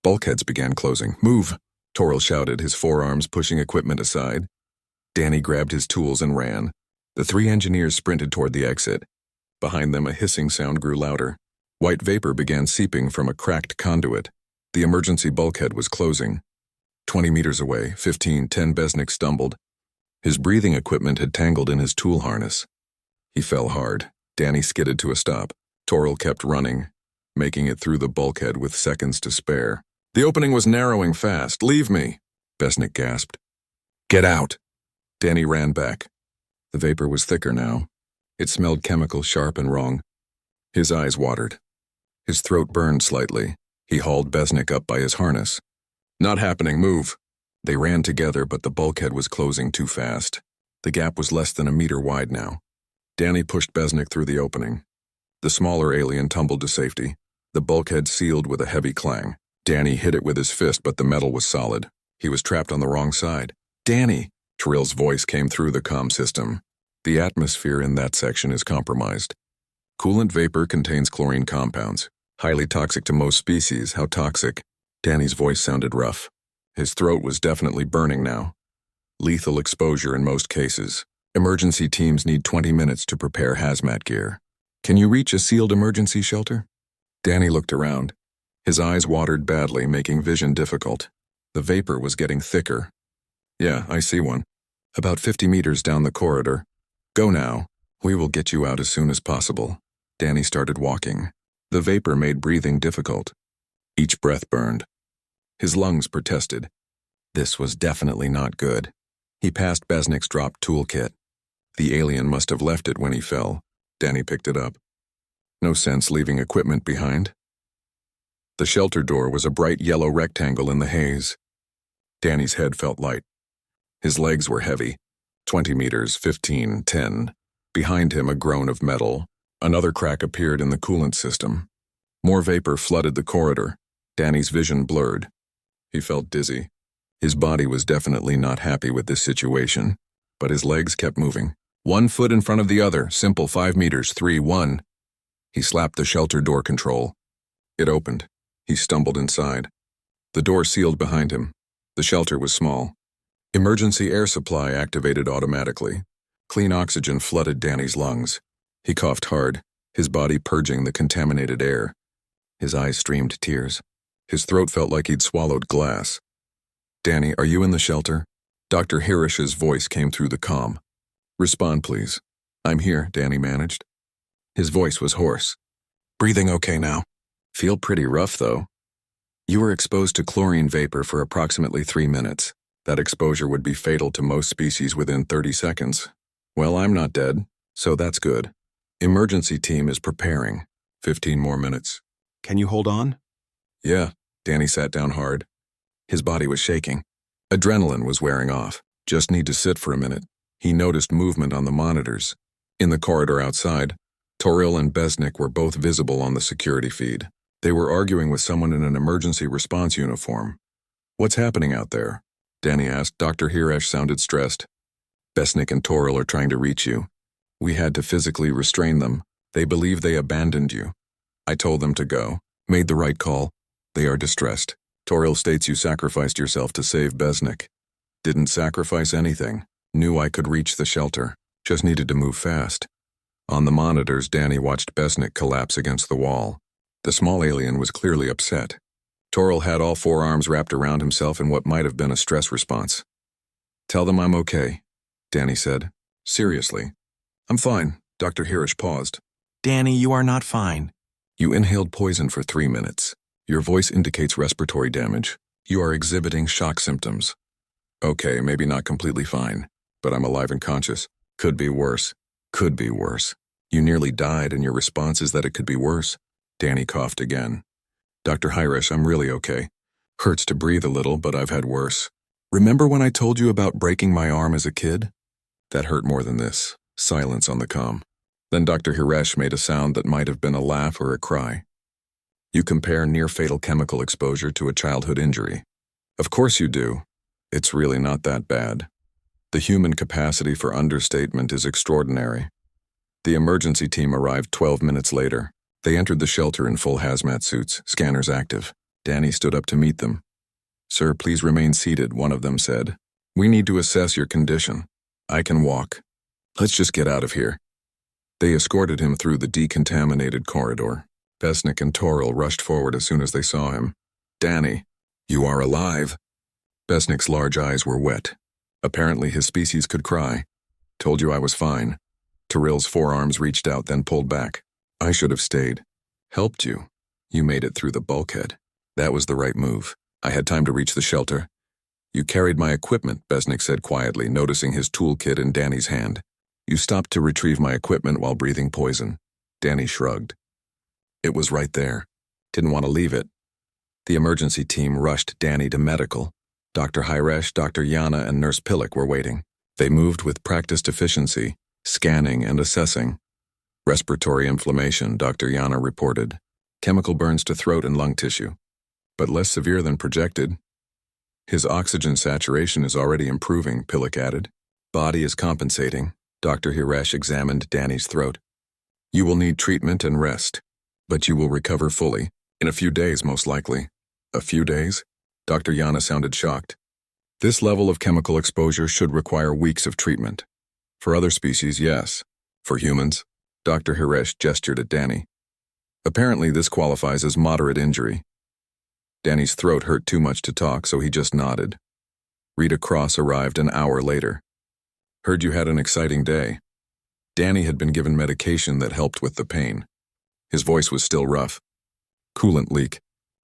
Bulkheads began closing. Move! Toriel shouted, his forearms pushing equipment aside. Danny grabbed his tools and ran. The 3 engineers sprinted toward the exit. Behind them, a hissing sound grew louder. White vapor began seeping from a cracked conduit. The emergency bulkhead was closing. 20 meters away, 10 Besnik stumbled. His breathing equipment had tangled in his tool harness. He fell hard. Danny skidded to a stop. Toriel kept running, making it through the bulkhead with seconds to spare. The opening was narrowing fast. Leave me, Besnik gasped. Get out. Danny ran back. The vapor was thicker now. It smelled chemical, sharp and wrong. His eyes watered. His throat burned slightly. He hauled Besnik up by his harness. Not happening, move. They ran together, but the bulkhead was closing too fast. The gap was less than a meter wide now. Danny pushed Besnik through the opening. The smaller alien tumbled to safety. The bulkhead sealed with a heavy clang. Danny hit it with his fist, but the metal was solid. He was trapped on the wrong side. Danny! Terrell's voice came through the comm system. The atmosphere in that section is compromised. Coolant vapor contains chlorine compounds. Highly toxic to most species. How toxic? Danny's voice sounded rough. His throat was definitely burning now. Lethal exposure in most cases. Emergency teams need 20 minutes to prepare hazmat gear. Can you reach a sealed emergency shelter? Danny looked around. His eyes watered badly, making vision difficult. The vapor was getting thicker. Yeah, I see one. About 50 meters down the corridor. Go now. We will get you out as soon as possible. Danny started walking. The vapor made breathing difficult. Each breath burned. His lungs protested. This was definitely not good. He passed Besnick's dropped toolkit. The alien must have left it when he fell. Danny picked it up. No sense leaving equipment behind. The shelter door was a bright yellow rectangle in the haze. Danny's head felt light. His legs were heavy. 20 meters, 15, 10. Behind him, a groan of metal. Another crack appeared in the coolant system. More vapor flooded the corridor. Danny's vision blurred. He felt dizzy. His body was definitely not happy with this situation, but his legs kept moving. 1 foot in front of the other, simple 5 meters, 3, 1. He slapped the shelter door control. It opened. He stumbled inside. The door sealed behind him. The shelter was small. Emergency air supply activated automatically. Clean oxygen flooded Danny's lungs. He coughed hard, his body purging the contaminated air. His eyes streamed tears. His throat felt like he'd swallowed glass. Danny, are you in the shelter? Dr. Hirsch's voice came through the comm. Respond, please. I'm here, Danny managed. His voice was hoarse. Breathing okay now. Feel pretty rough, though. You were exposed to chlorine vapor for approximately 3 minutes. That exposure would be fatal to most species within 30 seconds. Well, I'm not dead, so that's good. Emergency team is preparing. 15 more minutes. Can you hold on? Yeah, Danny sat down hard. His body was shaking. Adrenaline was wearing off. Just need to sit for a minute. He noticed movement on the monitors. In the corridor outside, Toril and Besnick were both visible on the security feed. They were arguing with someone in an emergency response uniform. What's happening out there? Danny asked. Dr. Hirsch sounded stressed. Besnick and Toril are trying to reach you. We had to physically restrain them. They believe they abandoned you. I told them to go. Made the right call. They are distressed. Toril states you sacrificed yourself to save Besnick. Didn't sacrifice anything. Knew I could reach the shelter. Just needed to move fast. On the monitors, Danny watched Besnick collapse against the wall. The small alien was clearly upset. Toril had all 4 arms wrapped around himself in what might have been a stress response. Tell them I'm okay, Danny said. Seriously. I'm fine. Dr. Hirsch paused. Danny, you are not fine. You inhaled poison for 3 minutes. Your voice indicates respiratory damage. You are exhibiting shock symptoms. Okay, maybe not completely fine, but I'm alive and conscious. Could be worse. Could be worse. You nearly died and your response is that it could be worse. Danny coughed again. Dr. Hirsch, I'm really okay. Hurts to breathe a little, but I've had worse. Remember when I told you about breaking my arm as a kid? That hurt more than this. Silence on the comm. Then Dr. Hirsch made a sound that might have been a laugh or a cry. You compare near-fatal chemical exposure to a childhood injury. Of course you do. It's really not that bad. The human capacity for understatement is extraordinary. The emergency team arrived 12 minutes later. They entered the shelter in full hazmat suits, scanners active. Danny stood up to meet them. Sir, please remain seated, one of them said. We need to assess your condition. I can walk. Let's just get out of here. They escorted him through the decontaminated corridor. Besnick and Toril rushed forward as soon as they saw him. Danny, you are alive. Besnick's large eyes were wet. Apparently his species could cry. Told you I was fine. Toril's forearms reached out, then pulled back. I should have stayed. Helped you. You made it through the bulkhead. That was the right move. I had time to reach the shelter. You carried my equipment, Besnick said quietly, noticing his toolkit in Danny's hand. You stopped to retrieve my equipment while breathing poison. Danny shrugged. It was right there. Didn't want to leave it. The emergency team rushed Danny to medical. Dr. Hirsch, Dr. Yana, and Nurse Pillock were waiting. They moved with practiced efficiency, scanning and assessing. Respiratory inflammation, Dr. Yana reported. Chemical burns to throat and lung tissue, but less severe than projected. His oxygen saturation is already improving, Pillock added. Body is compensating. Dr. Hirsch examined Danny's throat. You will need treatment and rest, but you will recover fully. In a few days, most likely. A few days? Dr. Yana sounded shocked. This level of chemical exposure should require weeks of treatment. For other species, yes. For humans, Dr. Hiresh gestured at Danny. Apparently this qualifies as moderate injury. Danny's throat hurt too much to talk, so he just nodded. Rita Cross arrived an hour later. Heard you had an exciting day. Danny had been given medication that helped with the pain. His voice was still rough. Coolant leak.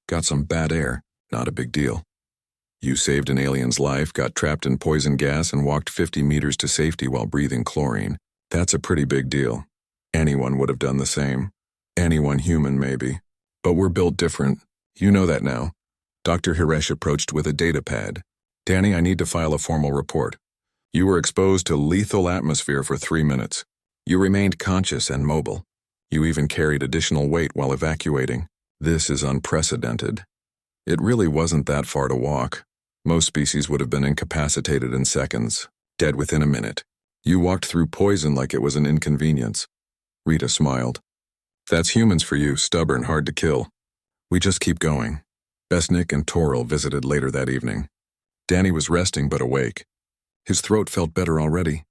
Got some bad air. Not a big deal. You saved an alien's life, got trapped in poison gas, and walked 50 meters to safety while breathing chlorine. That's a pretty big deal. Anyone would have done the same. Anyone human, maybe. But we're built different. You know that now. Dr. Hiresh approached with a data pad. Danny, I need to file a formal report. You were exposed to lethal atmosphere for 3 minutes. You remained conscious and mobile. You even carried additional weight while evacuating. This is unprecedented. It really wasn't that far to walk. Most species would have been incapacitated in seconds, dead within a minute. You walked through poison like it was an inconvenience. Rita smiled. That's humans for you, stubborn, hard to kill. We just keep going. Besnik and Toril visited later that evening. Danny was resting but awake. His throat felt better already.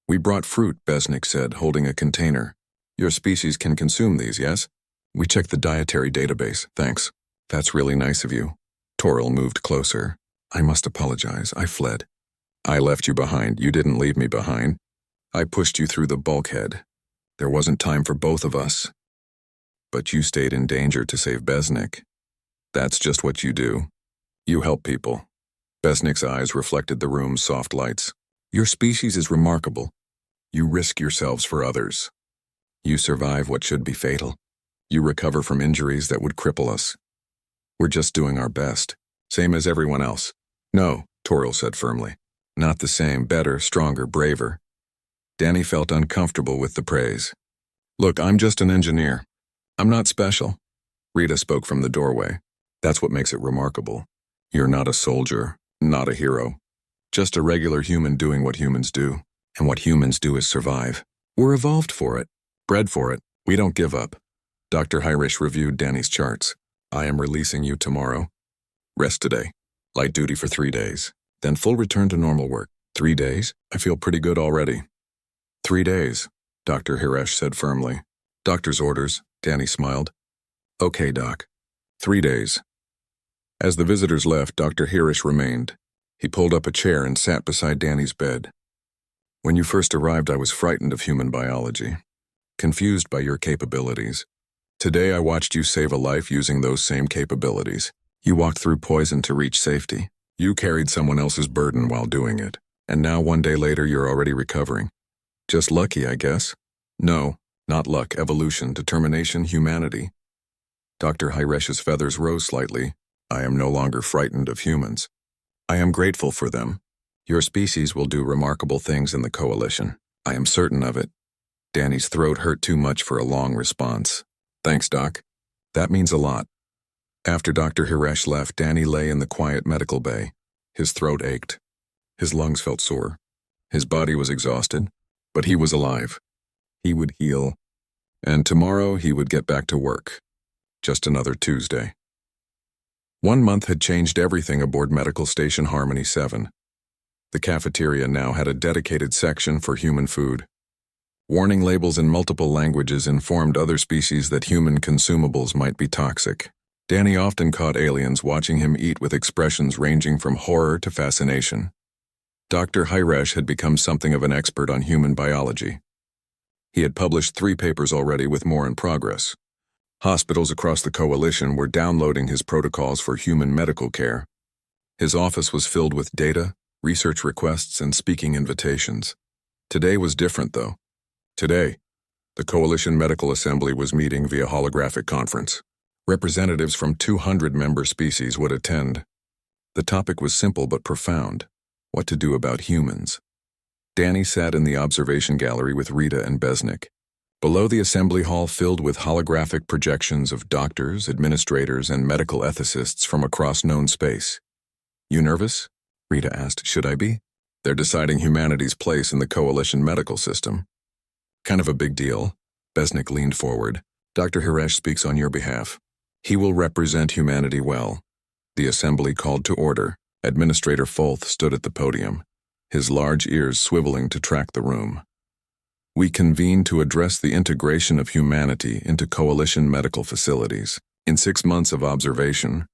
We brought fruit, Besnik said, holding a container. Your species can consume these, yes? We checked the dietary database, thanks. That's really nice of you. Toril moved closer. I must apologize, I fled. I left you behind, you didn't leave me behind. I pushed you through the bulkhead. There wasn't time for both of us. But you stayed in danger to save Besnik. That's just what you do. You help people. Besnik's eyes reflected the room's soft lights. Your species is remarkable. You risk yourselves for others. You survive what should be fatal. You recover from injuries that would cripple us. We're just doing our best, same as everyone else. No, Toril said firmly. Not the same, better, stronger, braver. Danny felt uncomfortable with the praise. Look, I'm just an engineer. I'm not special. Rita spoke from the doorway. That's what makes it remarkable. You're not a soldier, not a hero. Just a regular human doing what humans do. And what humans do is survive. We're evolved for it, bred for it. We don't give up. Dr. Hiresh reviewed Danny's charts. I am releasing you tomorrow. Rest today. Light duty for 3 days. Then full return to normal work. 3 days? I feel pretty good already. 3 days, Dr. Hiresh said firmly. Doctor's orders, Danny smiled. Okay, Doc. 3 days. As the visitors left, Dr. Hiresh remained. He pulled up a chair and sat beside Danny's bed. When you first arrived, I was frightened of human biology, confused by your capabilities. Today, I watched you save a life using those same capabilities. You walked through poison to reach safety. You carried someone else's burden while doing it. And now 1 day later, you're already recovering. Just lucky, I guess. No, not luck, evolution, determination, humanity. Dr. Hiresh's feathers rose slightly. I am no longer frightened of humans. I am grateful for them. Your species will do remarkable things in the coalition. I am certain of it. Danny's throat hurt too much for a long response. Thanks, Doc. That means a lot. After Dr. Hiresh left, Danny lay in the quiet medical bay. His throat ached. His lungs felt sore. His body was exhausted, but he was alive. He would heal, and tomorrow he would get back to work. Just another Tuesday. 1 month had changed everything aboard Medical Station Harmony 7. The cafeteria now had a dedicated section for human food. Warning labels in multiple languages informed other species that human consumables might be toxic. Danny often caught aliens watching him eat with expressions ranging from horror to fascination. Dr. Hiresh had become something of an expert on human biology. He had published 3 papers already with more in progress. Hospitals across the coalition were downloading his protocols for human medical care. His office was filled with data, research requests, and speaking invitations. Today was different, though. Today, the Coalition Medical Assembly was meeting via holographic conference. Representatives from 200 member species would attend. The topic was simple but profound: what to do about humans. Danny sat in the observation gallery with Rita and Besnik. Below, the assembly hall filled with holographic projections of doctors, administrators, and medical ethicists from across known space. You nervous? Rita asked. Should I be? They're deciding humanity's place in the coalition medical system. Kind of a big deal. Besnik leaned forward. Dr. Hiresh speaks on your behalf. He will represent humanity well. The assembly called to order. Administrator Folth stood at the podium, his large ears swiveling to track the room. We convene to address the integration of humanity into coalition medical facilities. In 6 months of observation,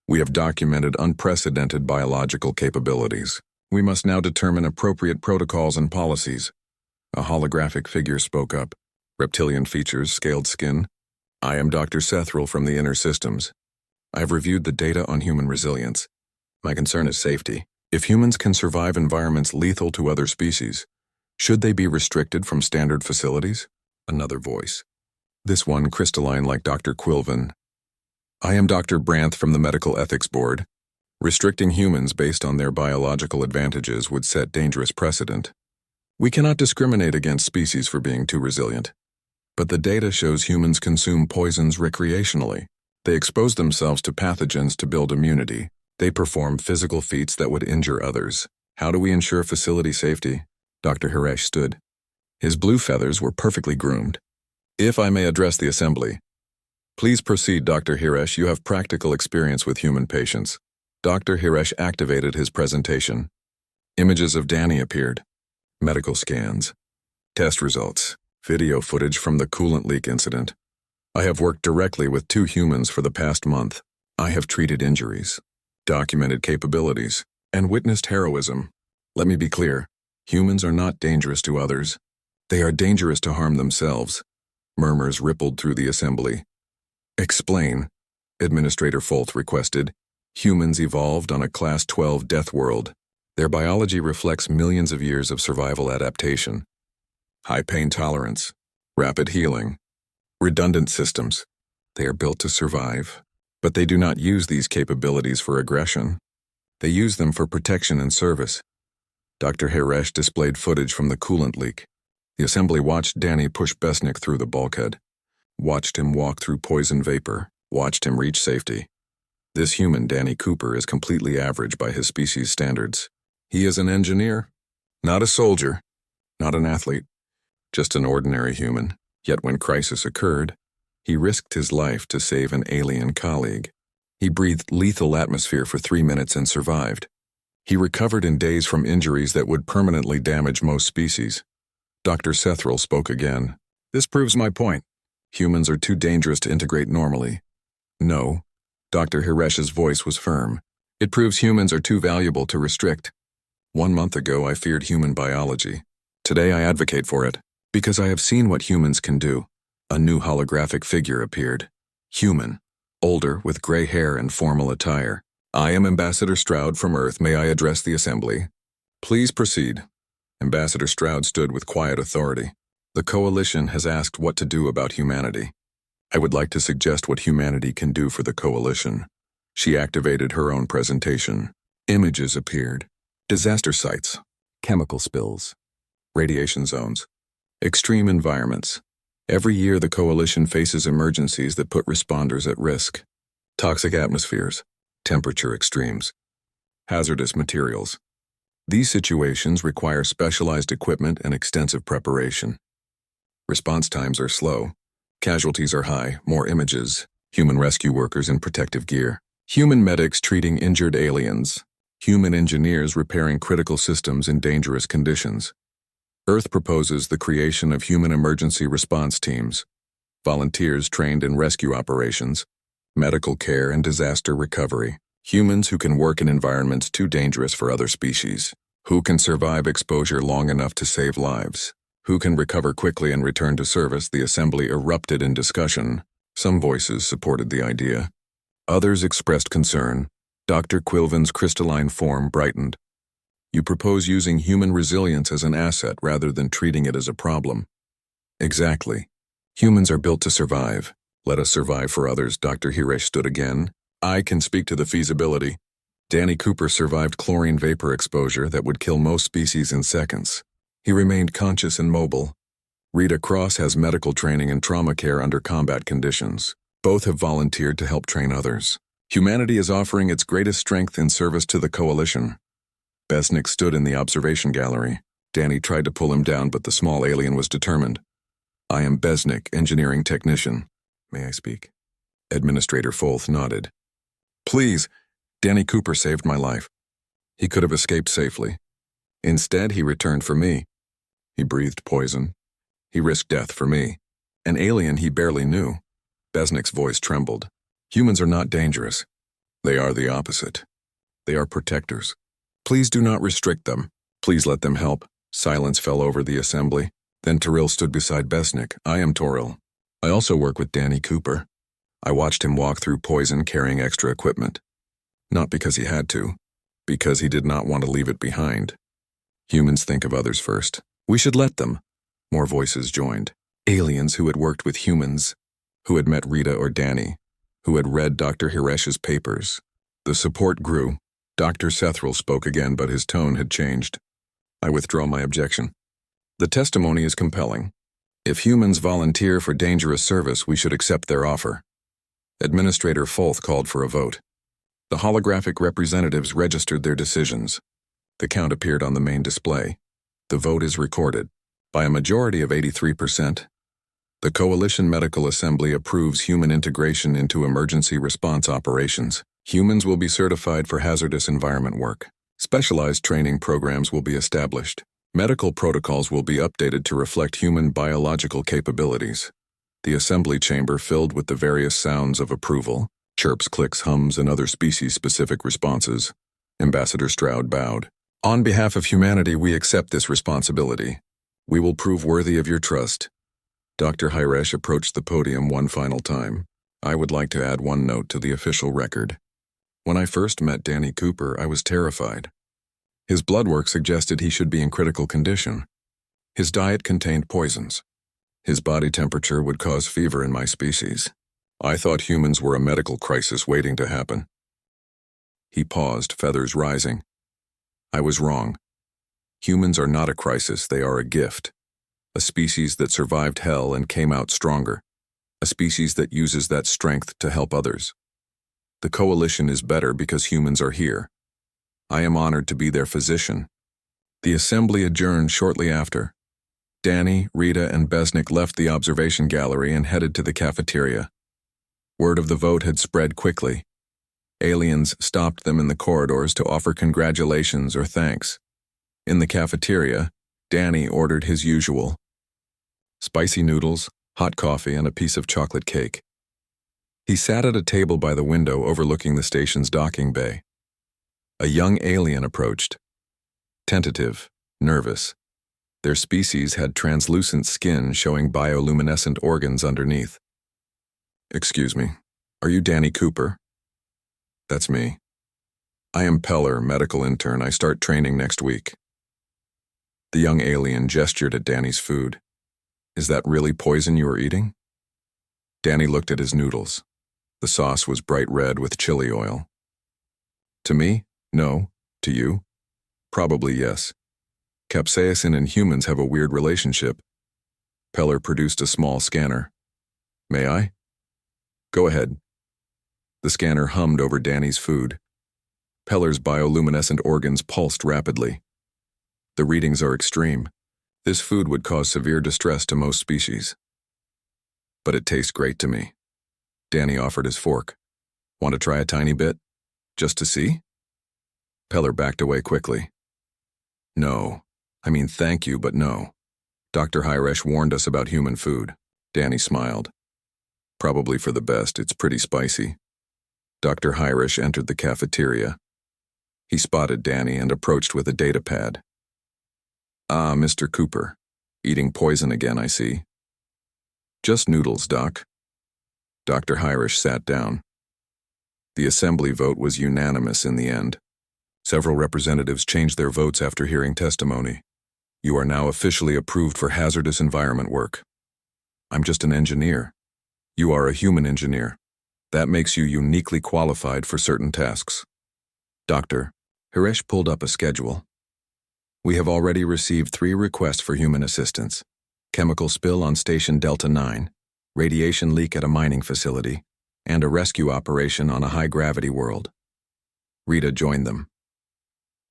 we have documented unprecedented biological capabilities. We must now determine appropriate protocols and policies. A holographic figure spoke up. Reptilian features, scaled skin. I am Dr. Sethril from the Inner Systems. I have reviewed the data on human resilience. My concern is safety. If humans can survive environments lethal to other species, should they be restricted from standard facilities? Another voice. This one crystalline like Dr. Quilvin. I am Dr. Brandt from the Medical Ethics Board. Restricting humans based on their biological advantages would set dangerous precedent. We cannot discriminate against species for being too resilient. But the data shows humans consume poisons recreationally. They expose themselves to pathogens to build immunity. They perform physical feats that would injure others. How do we ensure facility safety? Dr. Hiresh stood. His blue feathers were perfectly groomed. If I may address the assembly. Please proceed, Dr. Hiresh. You have practical experience with human patients. Dr. Hiresh activated his presentation. Images of Danny appeared. Medical scans. Test results. Video footage from the coolant leak incident. I have worked directly with 2 humans for the past month. I have treated injuries, documented capabilities, and witnessed heroism. Let me be clear. Humans are not dangerous to others. They are dangerous to harm themselves. Murmurs rippled through the assembly. Explain, Administrator Folth requested. Humans evolved on a Class 12 death world. Their biology reflects millions of years of survival adaptation. High pain tolerance, rapid healing, redundant systems. They are built to survive, but they do not use these capabilities for aggression. They use them for protection and service. Dr. Hiresh displayed footage from the coolant leak. The assembly watched Danny push Besnik through the bulkhead, watched him walk through poison vapor, watched him reach safety. This human, Danny Cooper, is completely average by his species standards. He is an engineer, not a soldier, not an athlete, just an ordinary human. Yet when crisis occurred, he risked his life to save an alien colleague. He breathed lethal atmosphere for 3 minutes and survived. He recovered in days from injuries that would permanently damage most species. Dr. Sethril spoke again. This proves my point. Humans are too dangerous to integrate normally. No. Dr. Hiresh's voice was firm. It proves humans are too valuable to restrict. 1 month ago, I feared human biology. Today, I advocate for it, because I have seen what humans can do. A new holographic figure appeared. Human, older, with gray hair and formal attire. I am Ambassador Stroud from Earth. May I address the assembly? Please proceed. Ambassador Stroud stood with quiet authority. The Coalition has asked what to do about humanity. I would like to suggest what humanity can do for the Coalition. She activated her own presentation. Images appeared. Disaster sites, chemical spills, radiation zones, extreme environments. Every year the Coalition faces emergencies that put responders at risk. Toxic atmospheres, temperature extremes, hazardous materials. These situations require specialized equipment and extensive preparation. Response times are slow. Casualties are high, more images, human rescue workers in protective gear, human medics treating injured aliens, human engineers repairing critical systems in dangerous conditions. Earth proposes the creation of human emergency response teams, volunteers trained in rescue operations, medical care and disaster recovery, humans who can work in environments too dangerous for other species, who can survive exposure long enough to save lives, who can recover quickly and return to service. The assembly erupted in discussion. Some voices supported the idea. Others expressed concern. Dr. Quilvin's crystalline form brightened. You propose using human resilience as an asset rather than treating it as a problem. Exactly. Humans are built to survive. Let us survive for others. Dr. Hiresh stood again. I can speak to the feasibility. Danny Cooper survived chlorine vapor exposure that would kill most species in seconds. He remained conscious and mobile. Rita Cross has medical training and trauma care under combat conditions. Both have volunteered to help train others. Humanity is offering its greatest strength in service to the Coalition. Besnik stood in the observation gallery. Danny tried to pull him down, but the small alien was determined. I am Besnik, engineering technician. May I speak? Administrator Folth nodded. Please, Danny Cooper saved my life. He could have escaped safely. Instead, he returned for me. He breathed poison. He risked death for me. An alien he barely knew. Besnick's voice trembled. Humans are not dangerous. They are the opposite. They are protectors. Please do not restrict them. Please let them help. Silence fell over the assembly. Then Toril stood beside Besnick. I am Toril. I also work with Danny Cooper. I watched him walk through poison carrying extra equipment. Not because he had to, because he did not want to leave it behind. Humans think of others first. We should let them. More voices joined. Aliens who had worked with humans, who had met Rita or Danny, who had read Dr. Hiresh's papers. The support grew. Dr. Sethril spoke again, but his tone had changed. I withdraw my objection. The testimony is compelling. If humans volunteer for dangerous service, we should accept their offer. Administrator Folth called for a vote. The holographic representatives registered their decisions. The count appeared on the main display. The vote is recorded. By a majority of 83%, the Coalition Medical Assembly approves human integration into emergency response operations. Humans will be certified for hazardous environment work. Specialized training programs will be established. Medical protocols will be updated to reflect human biological capabilities. The assembly chamber filled with the various sounds of approval, chirps, clicks, hums, and other species-specific responses. Ambassador Stroud bowed. On behalf of humanity, we accept this responsibility. We will prove worthy of your trust. Dr. Hiresh approached the podium one final time. I would like to add one note to the official record. When I first met Danny Cooper, I was terrified. His blood work suggested he should be in critical condition. His diet contained poisons. His body temperature would cause fever in my species. I thought humans were a medical crisis waiting to happen. He paused, feathers rising. I was wrong. Humans are not a crisis, they are a gift. A species that survived hell and came out stronger. A species that uses that strength to help others. The Coalition is better because humans are here. I am honored to be their physician. The assembly adjourned shortly after. Danny, Rita, and Besnick left the observation gallery and headed to the cafeteria. Word of the vote had spread quickly. Aliens stopped them in the corridors to offer congratulations or thanks. In the cafeteria, Danny ordered his usual: spicy noodles, hot coffee, and a piece of chocolate cake. He sat at a table by the window overlooking the station's docking bay. A young alien approached. Tentative, nervous. Their species had translucent skin showing bioluminescent organs underneath. Excuse me, are you Danny Cooper? That's me. I am Peller, medical intern. I start training next week. The young alien gestured at Danny's food. Is that really poison you are eating? Danny looked at his noodles. The sauce was bright red with chili oil. To me? No. To you? Probably yes. Capsaicin and humans have a weird relationship. Peller produced a small scanner. May I? Go ahead. The scanner hummed over Danny's food. Peller's bioluminescent organs pulsed rapidly. The readings are extreme. This food would cause severe distress to most species. But it tastes great to me. Danny offered his fork. Want to try a tiny bit? Just to see? Peller backed away quickly. No. I mean, thank you, but no. Dr. Hiresh warned us about human food. Danny smiled. Probably for the best, it's pretty spicy. Dr. Hiresh entered the cafeteria. He spotted Danny and approached with a data pad. Ah, Mr. Cooper. Eating poison again, I see. Just noodles, Doc. Dr. Hiresh sat down. The assembly vote was unanimous in the end. Several representatives changed their votes after hearing testimony. You are now officially approved for hazardous environment work. I'm just an engineer. You are a human engineer. That makes you uniquely qualified for certain tasks. Doctor, Hiresh pulled up a schedule. We have already received 3 requests for human assistance. Chemical spill on Station Delta 9, radiation leak at a mining facility, and a rescue operation on a high-gravity world. Rita joined them.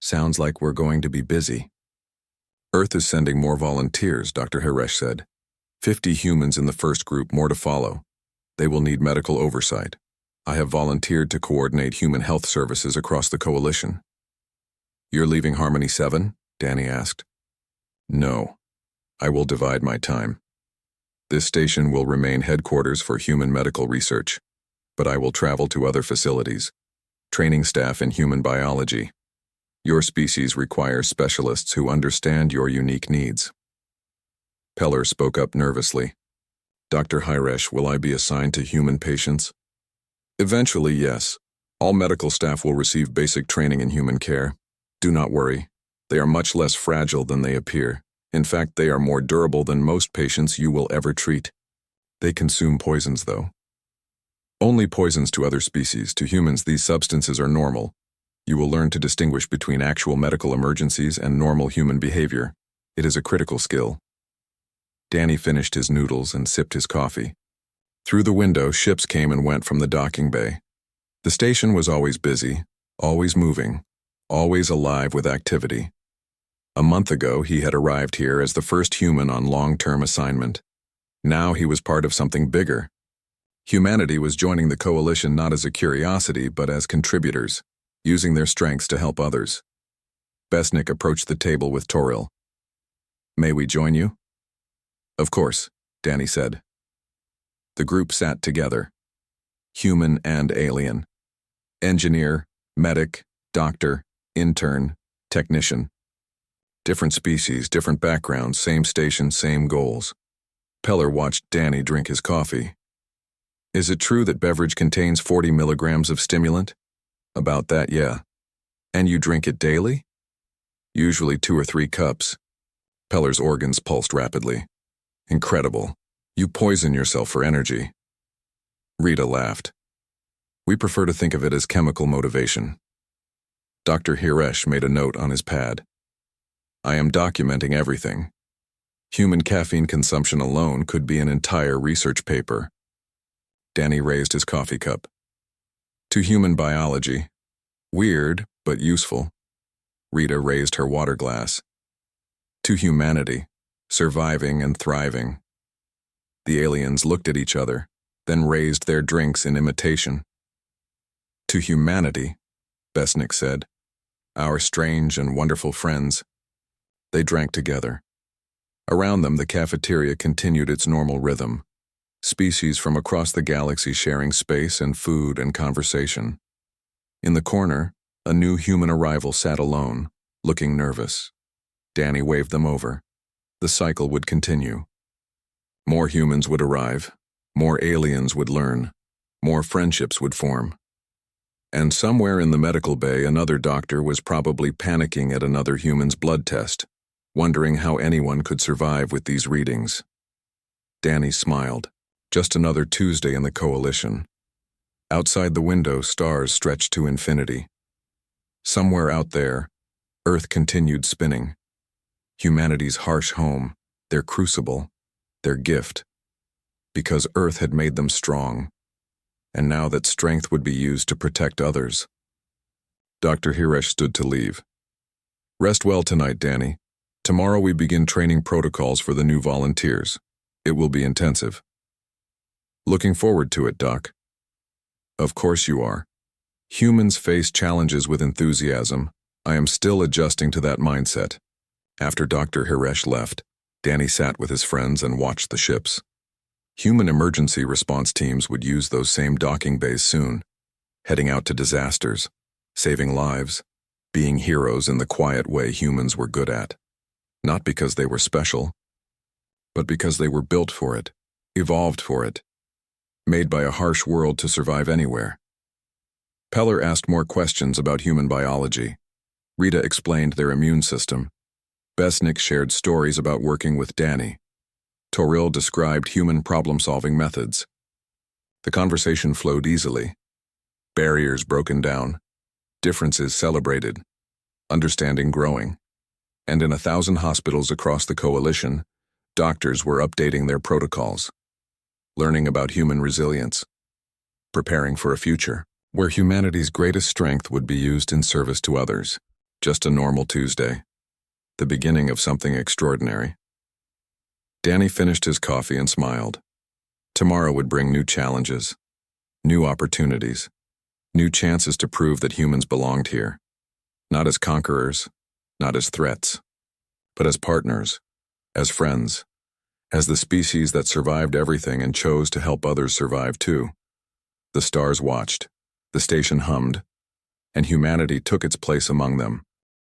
Sounds like we're going to be busy. Earth is sending more volunteers, Dr. Hiresh said. 50 humans in the first group, more to follow. They will need medical oversight. I have volunteered to coordinate human health services across the Coalition. You're leaving Harmony 7? Danny asked. No. I will divide my time. This station will remain headquarters for human medical research, but I will travel to other facilities, training staff in human biology. Your species requires specialists who understand your unique needs. Peller spoke up nervously. Dr. Hiresh, will I be assigned to human patients? Eventually, yes. All medical staff will receive basic training in human care. Do not worry. They are much less fragile than they appear. In fact, they are more durable than most patients you will ever treat. They consume poisons, though. Only poisons to other species. To humans, these substances are normal. You will learn to distinguish between actual medical emergencies and normal human behavior. It is a critical skill. Danny finished his noodles and sipped his coffee. Through the window, ships came and went from the docking bay. The station was always busy, always moving, always alive with activity. A month ago, he had arrived here as the first human on long-term assignment. Now he was part of something bigger. Humanity was joining the coalition not as a curiosity, but as contributors, using their strengths to help others. Besnik approached the table with Toril. May we join you? Of course, Danny said. The group sat together. Human and alien. Engineer, medic, doctor, intern, technician. Different species, different backgrounds, same station, same goals. Peller watched Danny drink his coffee. Is it true that beverage contains 40 milligrams of stimulant? About that, yeah. And you drink it daily? Usually 2 or 3 cups. Peller's organs pulsed rapidly. Incredible. You poison yourself for energy. Rita laughed. We prefer to think of it as chemical motivation. Dr. Hiresh made a note on his pad. I am documenting everything. Human caffeine consumption alone could be an entire research paper. Danny raised his coffee cup. To human biology. Weird, but useful. Rita raised her water glass. To humanity. Surviving and thriving. The aliens looked at each other, then raised their drinks in imitation. To humanity, Besnik said. Our strange and wonderful friends. They drank together. Around them, the cafeteria continued its normal rhythm. Species from across the galaxy sharing space and food and conversation. In the corner, a new human arrival sat alone, looking nervous. Danny waved them over. The cycle would continue. More humans would arrive, more aliens would learn, more friendships would form. And somewhere in the medical bay, another doctor was probably panicking at another human's blood test, wondering how anyone could survive with these readings. Danny smiled. Just another Tuesday in the coalition. Outside the window, stars stretched to infinity. Somewhere out there, Earth continued spinning. Humanity's harsh home, their crucible, their gift. Because Earth had made them strong, and now that strength would be used to protect others. Dr. Hiresh stood to leave. Rest well tonight, Danny. Tomorrow we begin training protocols for the new volunteers. It will be intensive. Looking forward to it, Doc. Of course you are. Humans face challenges with enthusiasm. I am still adjusting to that mindset. After Dr. Hiresh left, Danny sat with his friends and watched the ships. Human emergency response teams would use those same docking bays soon, heading out to disasters, saving lives, being heroes in the quiet way humans were good at. Not because they were special, but because they were built for it, evolved for it, made by a harsh world to survive anywhere. Peller asked more questions about human biology. Rita explained their immune system. Besnik shared stories about working with Danny. Toril described human problem-solving methods. The conversation flowed easily. Barriers broken down. Differences celebrated. Understanding growing. And in 1,000 hospitals across the coalition, doctors were updating their protocols. Learning about human resilience. Preparing for a future where humanity's greatest strength would be used in service to others. Just a normal Tuesday. The beginning of something extraordinary. Danny finished his coffee and smiled. Tomorrow would bring new challenges, new opportunities, new chances to prove that humans belonged here. Not as conquerors, not as threats, but as partners, as friends, as the species that survived everything and chose to help others survive too. The stars watched, the station hummed, and humanity took its place among them.